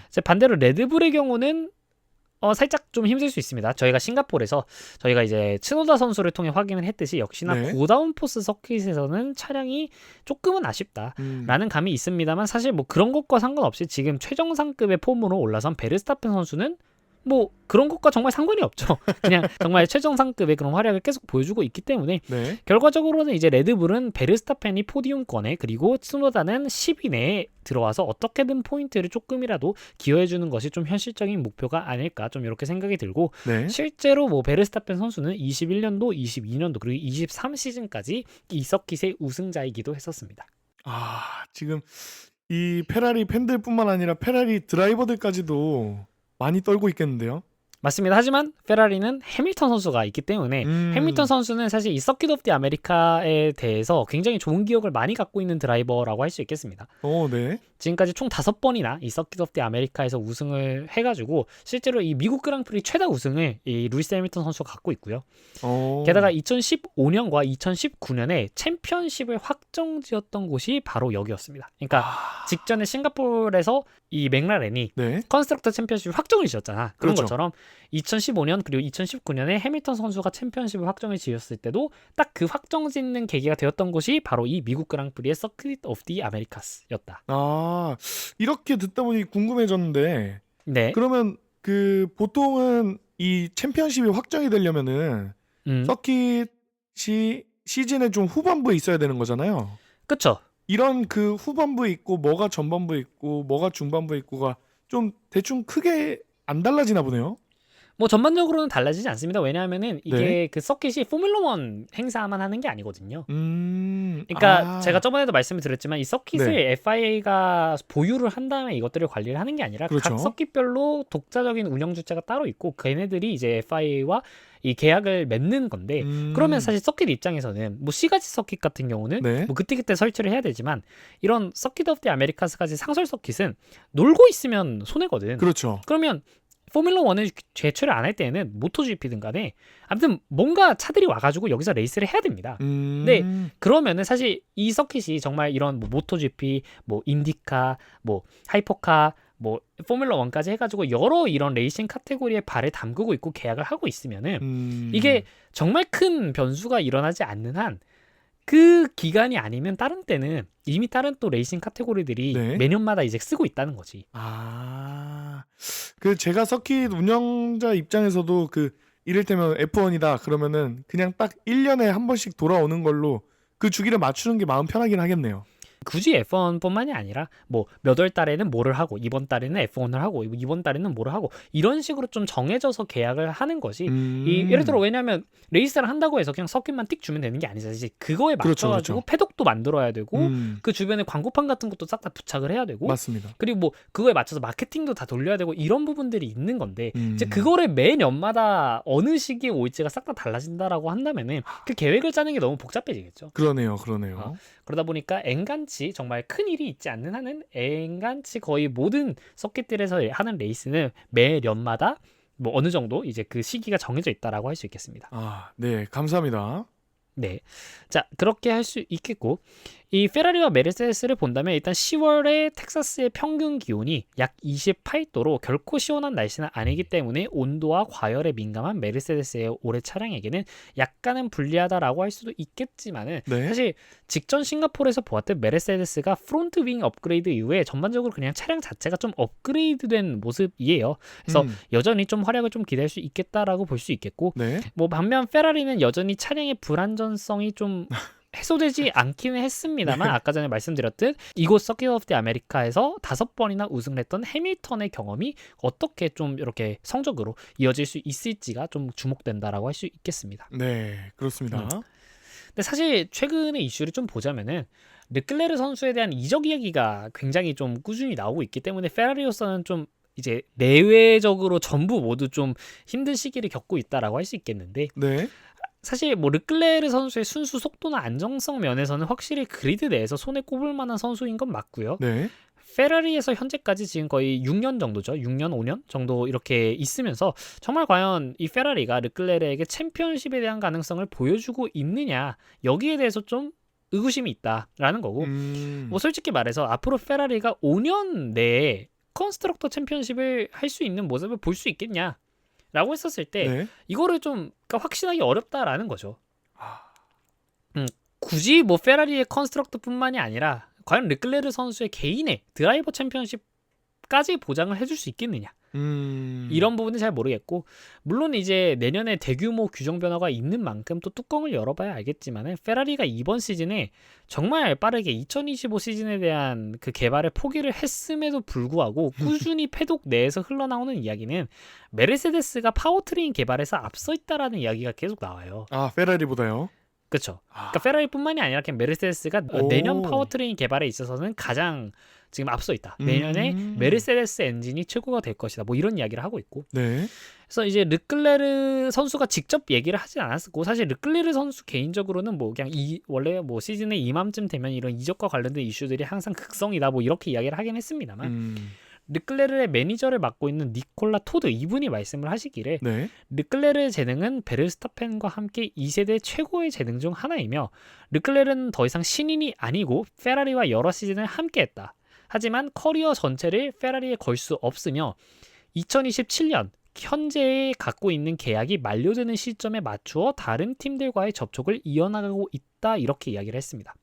이제 반대로 레드불의 경우는 살짝 좀 힘들 수 있습니다. 저희가 싱가포르에서 저희가 이제 츠노다 선수를 통해 확인을 했듯이 역시나 네. 고다운포스 서킷에서는 차량이 조금은 아쉽다라는 감이 있습니다만, 사실 뭐 그런 것과 상관없이 지금 최정상급의 폼으로 올라선 베르스타펜 선수는 뭐 그런 것과 정말 상관이 없죠. 그냥 정말 최정상급의 그런 활약을 계속 보여주고 있기 때문에 네. 결과적으로는 이제 레드불은 베르스타펜이 포디움권에, 그리고 츠노다는 10위 내에 들어와서 어떻게든 포인트를 조금이라도 기여해주는 것이 좀 현실적인 목표가 아닐까, 좀 이렇게 생각이 들고, 네. 실제로 뭐 베르스타펜 선수는 21년도, 22년도 그리고 23시즌까지 이 서킷의 우승자이기도 했었습니다. 지금 이 페라리 팬들뿐만 아니라 페라리 드라이버들까지도 많이 떨고 있겠는데요. 맞습니다. 하지만 페라리는 해밀턴 선수가 있기 때문에 해밀턴 선수는 사실 이 서킷 오브 디 아메리카에 대해서 굉장히 좋은 기억을 많이 갖고 있는 드라이버라고 할 수 있겠습니다. 네. 지금까지 총 5번이나 이 서킷 오브 디 아메리카에서 우승을 해가지고 실제로 이 미국 그랑프리 최다 우승을 이 루이스 해밀턴 선수가 갖고 있고요. 게다가 2015년과 2019년에 챔피언십을 확정지었던 곳이 바로 여기였습니다. 그러니까 직전에 싱가포르에서 이 맥라렌이 네. 컨스트럭터 챔피언십을 확정을 지었잖아. 그런 그렇죠. 것처럼 2015년 그리고 2019년에 해밀턴 선수가 챔피언십을 확정을 지었을 때도 딱 그 확정 짓는 계기가 되었던 곳이 바로 이 미국 그랑프리의 서킷 오브 디 아메리카스였다. 이렇게 듣다 보니 궁금해졌는데, 네. 그러면 그 보통은 이 챔피언십이 확정이 되려면은 서킷이 시즌의 좀 후반부에 있어야 되는 거잖아요. 그쵸. 이런 그 후반부에 있고 뭐가 전반부에 있고 뭐가 중반부에 있고가 좀 대충 크게 안 달라지나 보네요. 뭐 전반적으로는 달라지지 않습니다. 왜냐하면은 이게 네. 그 서킷이 포뮬러 1 행사만 하는 게 아니거든요. 그러니까 그러니까 제가 저번에도 말씀을 드렸지만 이 서킷을 네. FIA가 보유를 한 다음에 이것들을 관리를 하는 게 아니라 그렇죠. 각 서킷별로 독자적인 운영 주체가 따로 있고 걔네들이 이제 FIA와 이 계약을 맺는 건데, 그러면 사실 서킷 입장에서는 뭐 C가지 서킷 같은 경우는 네. 뭐 그때그때 설치를 해야 되지만, 이런 서킷 오브 디 아메리카스까지 상설 서킷은 놀고 있으면 손해거든. 그렇죠. 그러면 포뮬러 1을 제출을 안 할 때는 모토GP든 간에 아무튼 뭔가 차들이 와가지고 여기서 레이스를 해야 됩니다. 근데 그러면은 사실 이 서킷이 정말 이런 뭐 모토GP, 뭐 인디카, 뭐 하이퍼카, 뭐 포뮬러 1까지 해가지고 여러 이런 레이싱 카테고리에 발을 담그고 있고 계약을 하고 있으면은 이게 정말 큰 변수가 일어나지 않는 한 그 기간이 아니면 다른 때는 이미 다른 또 레이싱 카테고리들이 네. 매년마다 이제 쓰고 있다는 거지. 그 제가 서킷 운영자 입장에서도 그 이를테면 F1이다 그러면은 그냥 딱 1년에 한 번씩 돌아오는 걸로 그 주기를 맞추는 게 마음 편하긴 하겠네요. 굳이 F1뿐만이 아니라 뭐 몇 월 달에는 뭐를 하고 이번 달에는 F1을 하고 이번 달에는 뭐를 하고 이런 식으로 좀 정해져서 계약을 하는 것이 예를 들어 왜냐하면 레이스를 한다고 해서 그냥 서킷만 띡 주면 되는 게 아니잖아요. 그거에 그렇죠, 맞춰가지고 그렇죠. 패독도 만들어야 되고 그 주변에 광고판 같은 것도 싹 다 부착을 해야 되고 맞습니다. 그리고 뭐 그거에 맞춰서 마케팅도 다 돌려야 되고 이런 부분들이 있는 건데 이제 음. 그거를 매년마다 어느 시기에 올지가 싹 다 달라진다라고 한다면은 그 계획을 짜는 게 너무 복잡해지겠죠. 그러네요. 그러다 보니까 엔간치 정말 큰 일이 있지 않는 한은 엔간치 거의 모든 서킷들에서 하는 레이스는 매년마다 뭐 어느 정도 이제 그 시기가 정해져 있다라고 할 수 있겠습니다. 네, 감사합니다. 네. 자, 그렇게 할 수 있겠고 이 페라리와 메르세데스를 본다면 일단 10월에 텍사스의 평균 기온이 약 28도로 결코 시원한 날씨는 아니기 때문에 온도와 과열에 민감한 메르세데스의 올해 차량에게는 약간은 불리하다라고 할 수도 있겠지만은 네. 사실 직전 싱가포르에서 보았던 메르세데스가 프론트 윙 업그레이드 이후에 전반적으로 그냥 차량 자체가 좀 업그레이드된 모습이에요. 그래서 여전히 좀 활약을 좀 기대할 수 있겠다라고 볼 수 있겠고 네. 뭐 반면 페라리는 여전히 차량의 불안전성이 좀 해소되지 않기는 했습니다만 아까 전에 말씀드렸듯 이곳 서킷 오브 더 아메리카에서 5번이나 우승을 했던 해밀턴의 경험이 어떻게 좀 이렇게 성적으로 이어질 수 있을지가 좀 주목된다라고 할 수 있겠습니다. 네, 그렇습니다. 근데 사실 최근의 이슈를 좀 보자면은 르클레르 선수에 대한 이적 이야기가 굉장히 좀 꾸준히 나오고 있기 때문에 페라리로서는 좀 이제 내외적으로 전부 모두 좀 힘든 시기를 겪고 있다라고 할 수 있겠는데 네. 사실 뭐 르클레르 선수의 순수 속도나 안정성 면에서는 확실히 그리드 내에서 손에 꼽을 만한 선수인 건 맞고요. 네. 페라리에서 현재까지 지금 거의 6년 정도죠. 6년, 5년 정도 이렇게 있으면서 정말 과연 이 페라리가 르클레르에게 챔피언십에 대한 가능성을 보여주고 있느냐 여기에 대해서 좀 의구심이 있다라는 거고 뭐 솔직히 말해서 앞으로 페라리가 5년 내에 컨스트럭터 챔피언십을 할 수 있는 모습을 볼 수 있겠냐 라고 했었을 때 네. 이거를 좀 그러니까 확신하기 어렵다라는 거죠. 굳이 뭐 페라리의 컨스트럭터뿐만이 아니라 과연 르클레르 선수의 개인의 드라이버 챔피언십까지 보장을 해줄 수 있겠느냐 이런 부분은 잘 모르겠고 물론 이제 내년에 대규모 규정 변화가 있는 만큼 또 뚜껑을 열어봐야 알겠지만 페라리가 이번 시즌에 정말 빠르게 2025 시즌에 대한 그 개발에 포기를 했음에도 불구하고 꾸준히 패독 내에서 흘러나오는 이야기는 메르세데스가 파워트레인 개발에서 앞서 있다라는 이야기가 계속 나와요. 페라리보다요? 그렇죠. 그러니까 페라리뿐만이 아니라 그냥 메르세데스가 내년 파워트레인 개발에 있어서는 가장 지금 앞서 있다. 내년에 메르세데스 엔진이 최고가 될 것이다. 뭐 이런 이야기를 하고 있고. 네. 그래서 이제 르클레르 선수가 직접 얘기를 하진 않았고 사실 르클레르 선수 개인적으로는 뭐 그냥 원래 뭐 시즌의 이맘쯤 되면 이런 이적과 관련된 이슈들이 항상 극성이다. 뭐 이렇게 이야기를 하긴 했습니다만 르클레르의 매니저를 맡고 있는 니콜라 토드 이분이 말씀을 하시기를 네. 르클레르의 재능은 베르스타펜과 함께 2세대 최고의 재능 중 하나이며 르클레르는 더 이상 신인이 아니고 페라리와 여러 시즌을 함께했다. 하지만 커리어 전체를 페라리에 걸 수 없으며 2027년 현재 갖고 있는 계약이 만료되는 시점에 맞추어 다른 팀들과의 접촉을 이어나가고 있다 이렇게 이야기를 했습니다.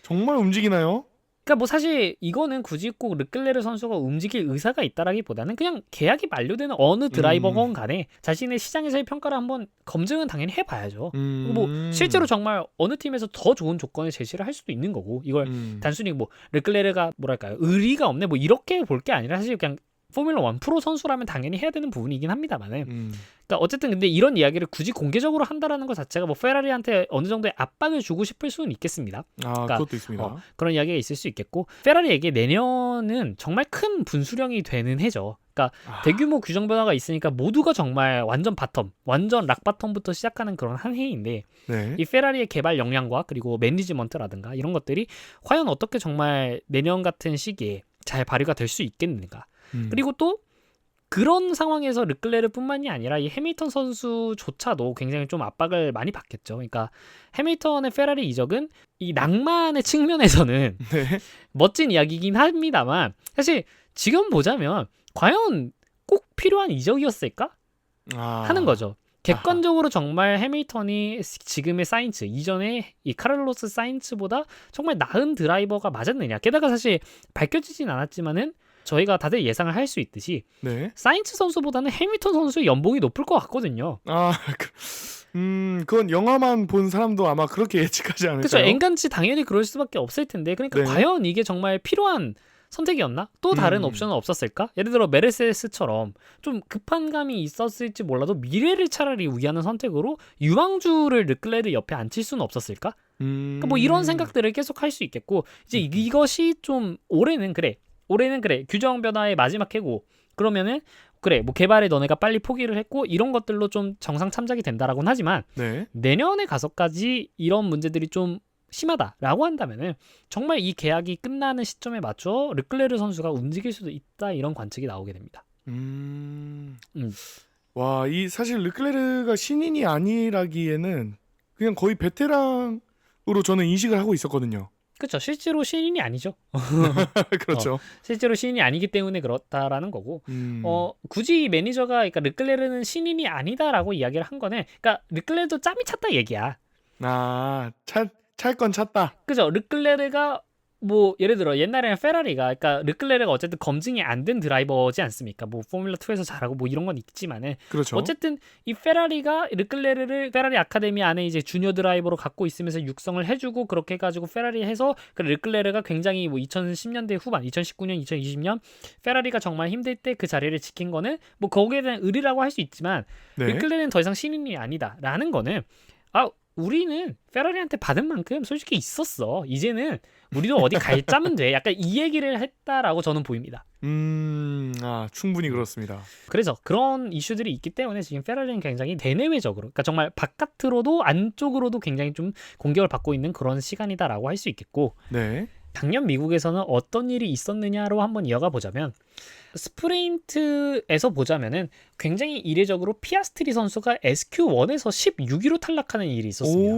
정말 움직이나요? 그러니까 뭐 사실 이거는 굳이 꼭 르클레르 선수가 움직일 의사가 있다라기보다는 그냥 계약이 만료되는 어느 드라이버건 간에 자신의 시장에서의 평가를 한번 검증은 당연히 해봐야죠. 뭐 실제로 정말 어느 팀에서 더 좋은 조건을 제시를 할 수도 있는 거고 이걸 단순히 뭐 르클레르가 뭐랄까요 의리가 없네 뭐 이렇게 볼 게 아니라 사실 그냥 포뮬러 1 프로 선수라면 당연히 해야 되는 부분이긴 합니다만은 그러니까 어쨌든 근데 이런 이야기를 굳이 공개적으로 한다라는 것 자체가 뭐 페라리한테 어느 정도의 압박을 주고 싶을 수는 있겠습니다. 그러니까 그것도 있습니다. 그런 이야기가 있을 수 있겠고 페라리에게 내년은 정말 큰 분수령이 되는 해죠. 그러니까 대규모 규정 변화가 있으니까 모두가 정말 완전 바텀, 완전 락 바텀부터 시작하는 그런 한 해인데 네. 이 페라리의 개발 역량과 그리고 매니지먼트라든가 이런 것들이 과연 어떻게 정말 내년 같은 시기에 잘 발휘가 될 수 있겠는가. 그리고 또 그런 상황에서 르클레르뿐만이 아니라 이 해밀턴 선수조차도 굉장히 좀 압박을 많이 받겠죠. 그러니까 해밀턴의 페라리 이적은 이 낭만의 측면에서는 네. 멋진 이야기이긴 합니다만 사실 지금 보자면 과연 꼭 필요한 이적이었을까 하는 거죠. 객관적으로 정말 해밀턴이 지금의 사인츠 이전에 이 카를로스 사인츠보다 정말 나은 드라이버가 맞았느냐. 게다가 사실 밝혀지진 않았지만은 저희가 다들 예상을 할 수 있듯이 네. 사인츠 선수보다는 해밀턴 선수의 연봉이 높을 것 같거든요. 그건 영화만 본 사람도 아마 그렇게 예측하지 않을까요? 그렇죠. 엔간치 당연히 그럴 수밖에 없을 텐데 그러니까 네. 과연 이게 정말 필요한 선택이었나? 또 다른 옵션은 없었을까? 예를 들어 메르세데스처럼 좀 급한 감이 있었을지 몰라도 미래를 차라리 위하는 선택으로 유망주를 르클레르 옆에 앉힐 수는 없었을까? 그러니까 뭐 이런 생각들을 계속 할 수 있겠고 이제 이것이 좀 올해는 그래 규정 변화의 마지막 해고 그러면은 그래 뭐 개발에 너네가 빨리 포기를 했고 이런 것들로 좀 정상 참작이 된다라고는 하지만 네. 내년에 가서까지 이런 문제들이 좀 심하다라고 한다면은 정말 이 계약이 끝나는 시점에 맞춰 르클레르 선수가 움직일 수도 있다 이런 관측이 나오게 됩니다. 와, 이 사실 르클레르가 신인이 아니라기에는 그냥 거의 베테랑으로 저는 인식을 하고 있었거든요. 그렇죠. 실제로 신인이 아니죠. 그렇죠. 실제로 신인이 아니기 때문에 그렇다라는 거고 굳이 매니저가 그러니까 르클레르는 신인이 아니다라고 이야기를 한 거는 그러니까 르클레르도 짬이 찼다 얘기야. 찰 건 찼다. 그죠. 르클레르가 뭐 예를 들어 옛날에는 페라리가 그러니까 르클레르가 어쨌든 검증이 안 된 드라이버지 않습니까? 뭐 포뮬러 2에서 잘하고 뭐 이런 건 있지만은 그렇죠. 어쨌든 이 페라리가 르클레르를 페라리 아카데미 안에 이제 주니어 드라이버로 갖고 있으면서 육성을 해주고 그렇게 해가지고 페라리 해서 그 르클레르가 굉장히 뭐 2010년대 후반, 2019년, 2020년 페라리가 정말 힘들 때 그 자리를 지킨 거는 뭐 거기에 대한 의리라고 할 수 있지만 네. 르클레르는 더 이상 신인이 아니다라는 거는 우리는 페라리한테 받은 만큼 솔직히 있었어. 이제는 우리도 어디 갈 짜면 돼. 약간 이 얘기를 했다라고 저는 보입니다. 충분히 그렇습니다. 그래서 그런 이슈들이 있기 때문에 지금 페라리는 굉장히 대내외적으로, 그러니까 정말 바깥으로도 안쪽으로도 굉장히 좀 공격을 받고 있는 그런 시간이다라고 할 수 있겠고, 네. 작년 미국에서는 어떤 일이 있었느냐로 한번 이어가 보자면 스프린트에서 보자면은 굉장히 이례적으로 피아스트리 선수가 SQ1에서 16위로 탈락하는 일이 있었습니다.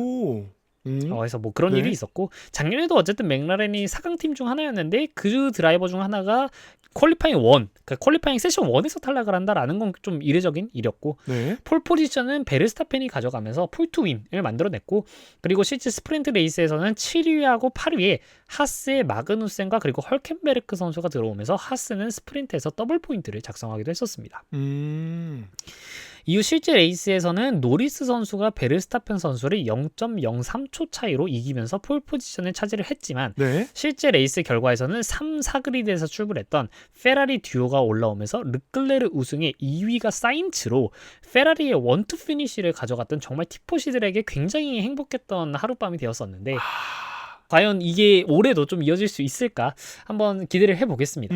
그래서 뭐 그런 네. 일이 있었고 작년에도 어쨌든 맥라렌이 4강팀 중 하나였는데 그 드라이버 중 하나가 퀄리파잉 1, 그러니까 퀄리파잉 세션 1에서 탈락을 한다라는 건 좀 이례적인 일이었고 네. 폴 포지션은 베르스타펜이 가져가면서 폴투윈을 만들어냈고 그리고 실제 스프린트 레이스에서는 7위하고 8위에 하스의 마그누센과 그리고 헐켄베르크 선수가 들어오면서 하스는 스프린트에서 더블 포인트를 작성하기도 했었습니다. 이후 실제 레이스에서는 노리스 선수가 베르스타펜 선수를 0.03초 차이로 이기면서 폴 포지션을 차지를 했지만 네. 실제 레이스 결과에서는 3, 4그리드에서 출발했던 페라리 듀오가 올라오면서 르클레르 우승의 2위가 사인츠로 페라리의 원투 피니쉬를 가져갔던 정말 티포시들에게 굉장히 행복했던 하룻밤이 되었었는데 과연 이게 올해도 좀 이어질 수 있을까 한번 기대를 해보겠습니다.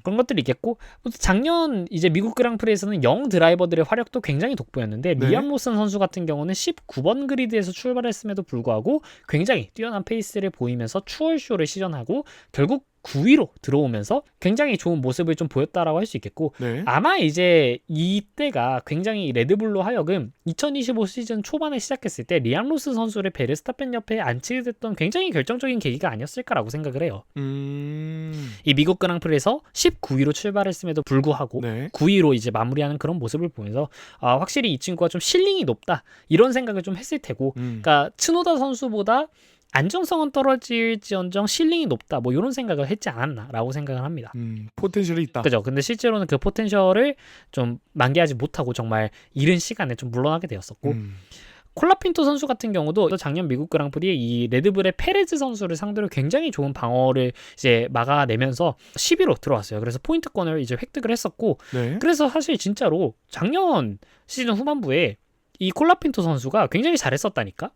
그런 것들이 있겠고 작년 이제 미국 그랑프리에서는 영 드라이버들의 화력도 굉장히 돋보였는데 네. 리암 로슨 선수 같은 경우는 19번 그리드에서 출발했음에도 불구하고 굉장히 뛰어난 페이스를 보이면서 추월쇼를 시전하고 결국 9위로 들어오면서 굉장히 좋은 모습을 좀 보였다라고 할 수 있겠고 네. 아마 이제 이때가 굉장히 레드불로 하여금 2025 시즌 초반에 시작했을 때 리암 로스 선수를 베르스타펜 옆에 앉히게 됐던 굉장히 결정적인 계기가 아니었을까라고 생각을 해요. 이 미국 그랑프리에서 19위로 출발했음에도 불구하고 네. 9위로 이제 마무리하는 그런 모습을 보면서 확실히 이 친구가 좀 실링이 높다 이런 생각을 좀 했을 테고 그러니까 츠노다 선수보다 안정성은 떨어질지언정 실링이 높다 뭐 이런 생각을 했지 않았나라고 생각을 합니다. 포텐셜이 있다. 그죠. 근데 실제로는 그 포텐셜을 좀 만개하지 못하고 정말 이른 시간에 좀 물러나게 되었었고 콜라핀토 선수 같은 경우도 작년 미국 그랑프리에 이 레드불의 페레즈 선수를 상대로 굉장히 좋은 방어를 이제 막아내면서 10위로 들어왔어요. 그래서 포인트권을 이제 획득을 했었고 네. 그래서 사실 진짜로 작년 시즌 후반부에 이 콜라핀토 선수가 굉장히 잘했었다니까.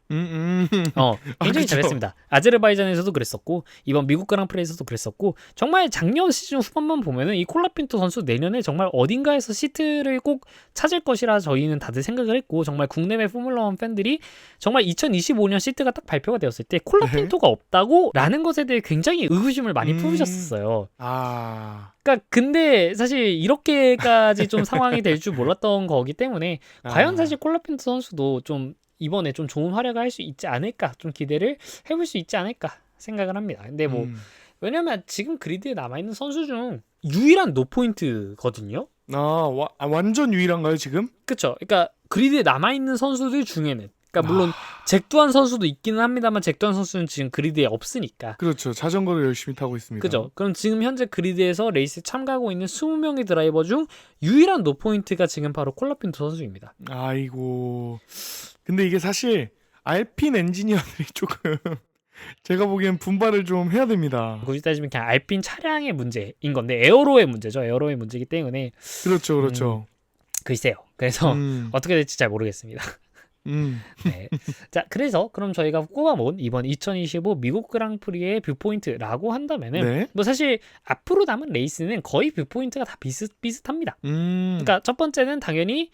굉장히 잘했습니다. 아제르바이잔에서도 그랬었고 이번 미국 그랑프리에서도 그랬었고 정말 작년 시즌 후반만 보면은 이 콜라핀토 선수 내년에 정말 어딘가에서 시트를 꼭 찾을 것이라 저희는 다들 생각을 했고 정말 국내외 포뮬러1 팬들이 정말 2025년 시트가 딱 발표가 되었을 때 콜라핀토가 없다고 라는 것에 대해 굉장히 의구심을 많이 품으셨었어요. 그러니까 근데 사실 이렇게까지 좀 상황이 될 줄 몰랐던 거기 때문에 과연 사실 콜라핀토 선수도 좀 이번에 좀 좋은 활약을 할 수 있지 않을까 좀 기대를 해볼 수 있지 않을까 생각을 합니다. 근데 뭐 왜냐면 지금 그리드에 남아있는 선수 중 유일한 노포인트거든요. 완전 유일한가요 지금? 그쵸. 그러니까 그리드에 남아있는 선수들 중에는 그러니까 물론 잭두한 선수도 있기는 합니다만 잭두한 선수는 지금 그리드에 없으니까. 그렇죠. 자전거를 열심히 타고 있습니다. 그죠. 그럼 지금 현재 그리드에서 레이스에 참가하고 있는 20명의 드라이버 중 유일한 노포인트가 지금 바로 콜라핀토 선수입니다. 아이고. 근데 이게 사실 알핀 엔지니어들이 조금 제가 보기엔 분발을 좀 해야 됩니다. 굳이 따지면 그냥 알핀 차량의 문제인 건데 에어로의 문제죠. 에어로의 문제이기 때문에 그렇죠. 그렇죠. 글쎄요. 그래서 어떻게 될지 잘 모르겠습니다. 네. 자, 그래서 그럼 저희가 꼽아본 이번 2025 미국 그랑프리의 뷰포인트라고 한다면은 네. 뭐 사실 앞으로 남은 레이스는 거의 뷰포인트가 다 비슷비슷합니다. 그러니까 첫 번째는 당연히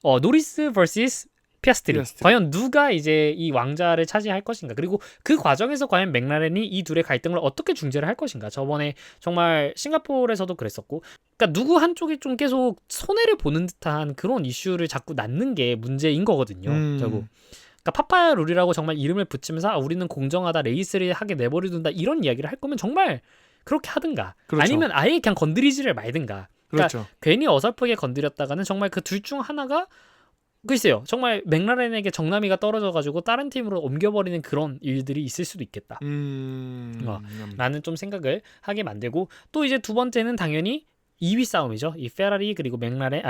노리스 vs 피아스트리. 과연 누가 이제 이 왕자를 차지할 것인가. 그리고 그 과정에서 과연 맥라렌이 이 둘의 갈등을 어떻게 중재를 할 것인가. 저번에 정말 싱가포르에서도 그랬었고. 그러니까 누구 한쪽이 좀 계속 손해를 보는 듯한 그런 이슈를 자꾸 낳는 게 문제인 거거든요. 결국. 그러니까 파파야 룰이라고 정말 이름을 붙이면서 우리는 공정하다, 레이스를 하게 내버려둔다 이런 이야기를 할 거면 정말 그렇게 하든가. 그렇죠. 아니면 아예 그냥 건드리지를 말든가. 그러니까 그렇죠. 괜히 어설프게 건드렸다가는 정말 그 둘 중 하나가 글쎄요. 정말 맥라렌에게 정남이가 떨어져가지고 다른 팀으로 옮겨버리는 그런 일들이 있을 수도 있겠다. 라는 좀 생각을 하게 만들고 또 이제 두 번째는 당연히 2위 싸움이죠. 이 페라리 그리고 맥라렌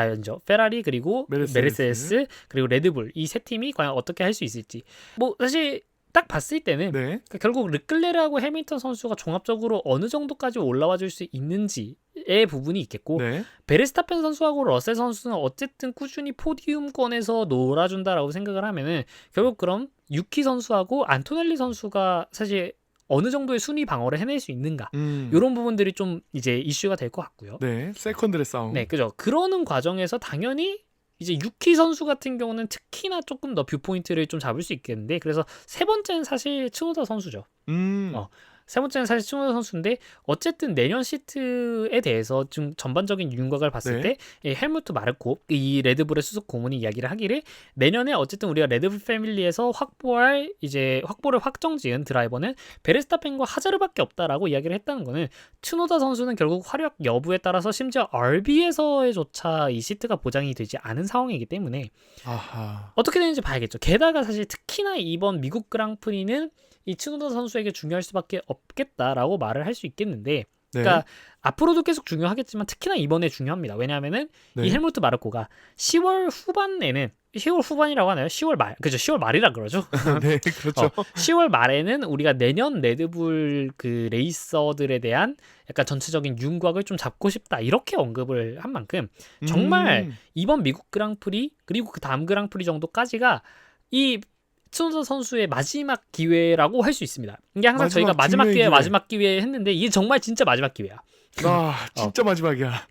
페라리 그리고 메르세데스 그리고 레드불 이 세 팀이 과연 어떻게 할 수 있을지. 뭐 사실 딱 봤을 때는 네. 그러니까 결국 르클레르하고 해밀턴 선수가 종합적으로 어느 정도까지 올라와 줄 수 있는지의 부분이 있겠고 네. 베르스타펜 선수하고 러셀 선수는 어쨌든 꾸준히 포디움권에서 놀아준다라고 생각을 하면은 결국 그럼 유키 선수하고 안토넬리 선수가 사실 어느 정도의 순위 방어를 해낼 수 있는가 이런 부분들이 좀 이제 이슈가 될 것 같고요. 네, 세컨드의 싸움. 네, 그죠. 그러는 과정에서 당연히 이제 유키 선수 같은 경우는 특히나 조금 더 뷰포인트를 좀 잡을 수 있겠는데 그래서 세 번째는 사실 츠노다 선수죠. 세 번째는 사실 츠노다 선수인데 어쨌든 내년 시트에 대해서 좀 전반적인 윤곽을 봤을 때 헬무트 마르코 이 레드불의 수석 고문이 이야기를 하기를 내년에 어쨌든 우리가 레드불 패밀리에서 확보를 확정지은 드라이버는 베르스타펜과 하자르밖에 없다라고 이야기를 했다는 거는 츠노다 선수는 결국 화력 여부에 따라서 심지어 RB에서조차 이 시트가 보장이 되지 않은 상황이기 때문에 어떻게 되는지 봐야겠죠. 게다가 사실 특히나 이번 미국 그랑프리는 이 츠노다 선수에게 중요할 수밖에 없겠다라고 말을 할 수 있겠는데 그러니까 앞으로도 계속 중요하겠지만 특히나 이번에 중요합니다. 왜냐하면은 이 헬무트 마르코가 10월 후반에는 10월 후반이라고 하나요? 10월 말 그죠? 10월 말이라 그러죠. 네, 그렇죠. 10월 말에는 우리가 내년 레드불 그 레이서들에 대한 약간 전체적인 윤곽을 좀 잡고 싶다 이렇게 언급을 한 만큼 정말 이번 미국 그랑프리 그리고 그 다음 그랑프리 정도까지가 이 츠노다 선수의 마지막 기회라고 할 수 있습니다. 이게 항상 저희가 마지막 기회 했는데 이게 정말 진짜 마지막 기회야. 진짜 마지막이야.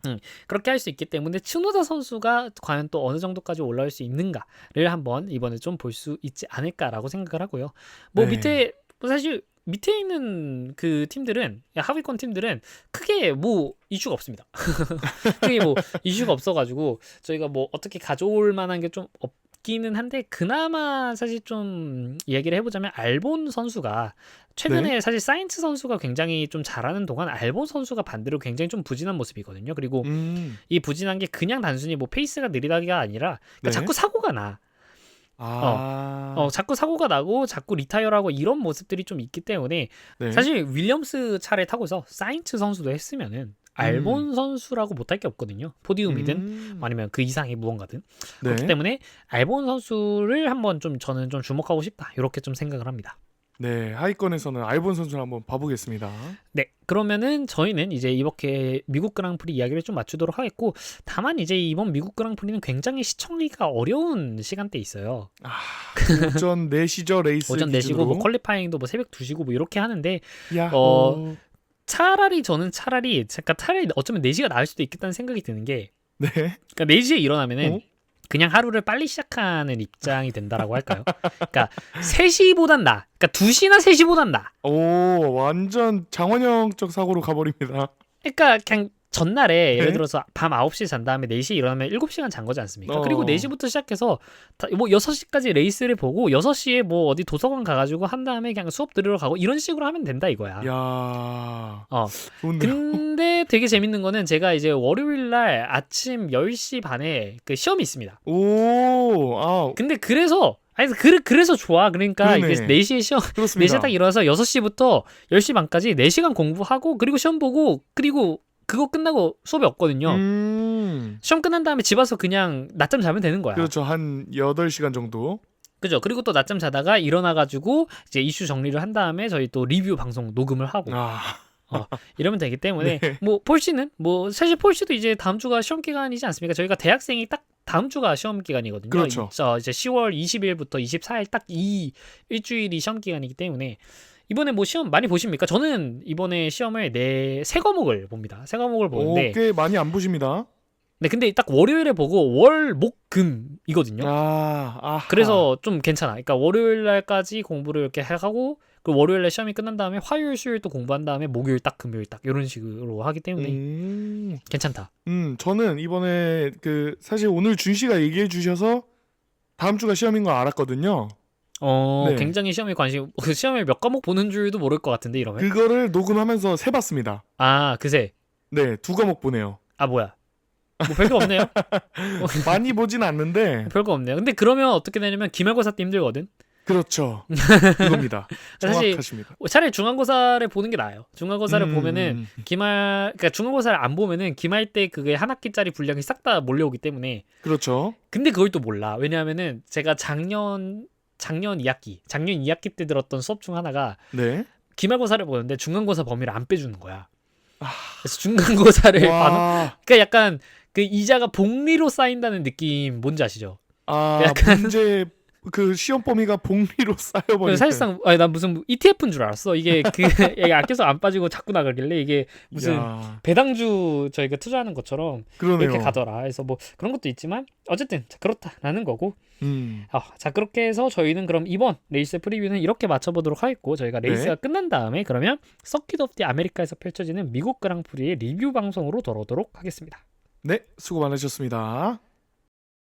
그렇게 할 수 있기 때문에 츠노다 선수가 과연 또 어느 정도까지 올라올 수 있는가를 한번 이번에 좀 볼 수 있지 않을까라고 생각을 하고요. 뭐 밑에 사실 밑에 있는 그 팀들은 하위권 팀들은 크게 뭐 이슈가 없습니다. 크게 뭐 이슈가 없어가지고 저희가 뭐 어떻게 가져올 만한 게 좀 없기는 한데 그나마 사실 좀 이야기를 해보자면 알본 선수가 최근에 사실 사인츠 선수가 굉장히 좀 잘하는 동안 알본 선수가 반대로 굉장히 좀 부진한 모습이거든요. 그리고 이 부진한 게 그냥 단순히 뭐 페이스가 느리다가 아니라 그러니까 자꾸 사고가 나. 자꾸 사고가 나고 자꾸 리타이어라고 이런 모습들이 좀 있기 때문에 사실 윌리엄스 차를 타고서 사인츠 선수도 했으면은 알본 선수라고 못할 게 없거든요. 포디움이든 아니면 그 이상의 무언가든 그렇기 때문에 알본 선수를 한번 좀 저는 좀 주목하고 싶다 이렇게 좀 생각을 합니다. 네, 하위권에서는 알본 선수를 한번 봐보겠습니다. 네, 그러면은 저희는 이제 이렇게 미국 그랑프리 이야기를 좀 맞추도록 하겠고 다만 이제 이번 미국 그랑프리는 굉장히 시청하기가 어려운 시간대에 있어요. 오전 4시죠 레이스 오전 기준으로. 4시고 뭐 퀄리파잉도 뭐 새벽 2시고 뭐 이렇게 하는데 차라리 어쩌면 4시가 나을 수도 있겠다는 생각이 드는 게 그러니까 4시에 일어나면은 그냥 하루를 빨리 시작하는 입장이 된다라고 할까요? 그러니까 3시보단 나. 그러니까 2시나 3시보단 나. 오, 완전 장원영적 사고로 가버립니다. 그러니까 그냥 전날에 예를 들어서 밤 9시에 잔 다음에 4시에 일어나면 7시간 잔 거지 않습니까? 그리고 4시부터 시작해서 뭐 6시까지 레이스를 보고 6시에 뭐 어디 도서관 가가지고 한 다음에 그냥 수업 들으러 가고 이런 식으로 하면 된다 이거야. 좋은데요? 근데 되게 재밌는 거는 제가 이제 월요일날 아침 10시 반에 그 시험이 있습니다. 오, 근데 그래서 아니 그래서 좋아. 그러니까 이게 그러네. 4시에 시험 4시에 그렇습니다. 딱 일어나서 6시부터 10시 반까지 4시간 공부하고 그리고 시험 보고 그리고 그거 끝나고 수업이 없거든요. 시험 끝난 다음에 집 와서 그냥 낮잠 자면 되는 거야. 그렇죠. 한 8시간 정도. 그죠? 그리고 또 낮잠 자다가 일어나가지고 이제 이슈 정리를 한 다음에 저희 또 리뷰 방송 녹음을 하고 아, 이러면 되기 때문에 네. 뭐 폴씨는 뭐 사실 폴씨도 이제 다음 주가 시험 기간이지 않습니까? 저희가 대학생이 딱 다음 주가 시험 기간이거든요. 그렇죠. 이제 10월 20일부터 24일 딱 이 일주일이 시험 기간이기 때문에 이번에 뭐 시험 많이 보십니까? 저는 이번에 시험을 세 과목을 봅니다. 세 과목을 보는데 꽤 많이 안 보십니다. 네, 근데 딱 월요일에 보고 월, 목, 금이거든요. 아하. 그래서 좀 괜찮아. 그러니까 월요일 날까지 공부를 이렇게 해가고 그 월요일 날 시험이 끝난 다음에 화요일, 수요일 또 공부한 다음에 목요일 딱, 금요일 딱 이런 식으로 하기 때문에 괜찮다. 저는 이번에 사실 오늘 준 씨가 얘기해 주셔서 다음 주가 시험인 거 알았거든요. 네. 굉장히 시험에 관심, 그 시험에 몇 과목 보는 줄도 모를 것 같은데 이러면. 그거를 녹음하면서 세봤습니다. 그새. 네, 2과목 보네요. 뭐야. 뭐 별거 없네요. 많이 보진 않는데. 별거 없네요. 근데 그러면 어떻게 되냐면 기말고사 때 힘들거든. 그렇죠. 그겁니다. 사실 정확하십니다. 차라리 중간고사를 보는 게 나아요. 중간고사를 보면은 그러니까 중간고사를 안 보면은 기말 때 그게 한 학기짜리 분량이 싹 다 몰려오기 때문에. 그렇죠. 근데 그걸 또 몰라. 왜냐하면은 제가 작년 2학기 때 들었던 수업 중 하나가 네. 기말고사를 보는데 중간고사 범위를 안 빼주는 거야. 그래서 중간고사를 그러니까 약간 그 이자가 복리로 쌓인다는 느낌 뭔지 아시죠? 약간 문제 시험 범위가 복리로 쌓여버리는. 사실상 난 무슨 ETF인 줄 알았어. 이게 이게 아껴서 안 빠지고 자꾸 나가길래 이게 무슨 배당주 저희가 투자하는 것처럼 그러네요. 이렇게 가더라. 그래서 뭐 그런 것도 있지만 어쨌든 그렇다라는 거고. 자 그렇게 해서 저희는 그럼 이번 레이스 프리뷰는 이렇게 맞춰보도록 하겠고 저희가 레이스가 끝난 다음에 그러면 서킷 오브 디 아메리카에서 펼쳐지는 미국 그랑프리의 리뷰 방송으로 돌아오도록 하겠습니다. 네, 수고 많으셨습니다.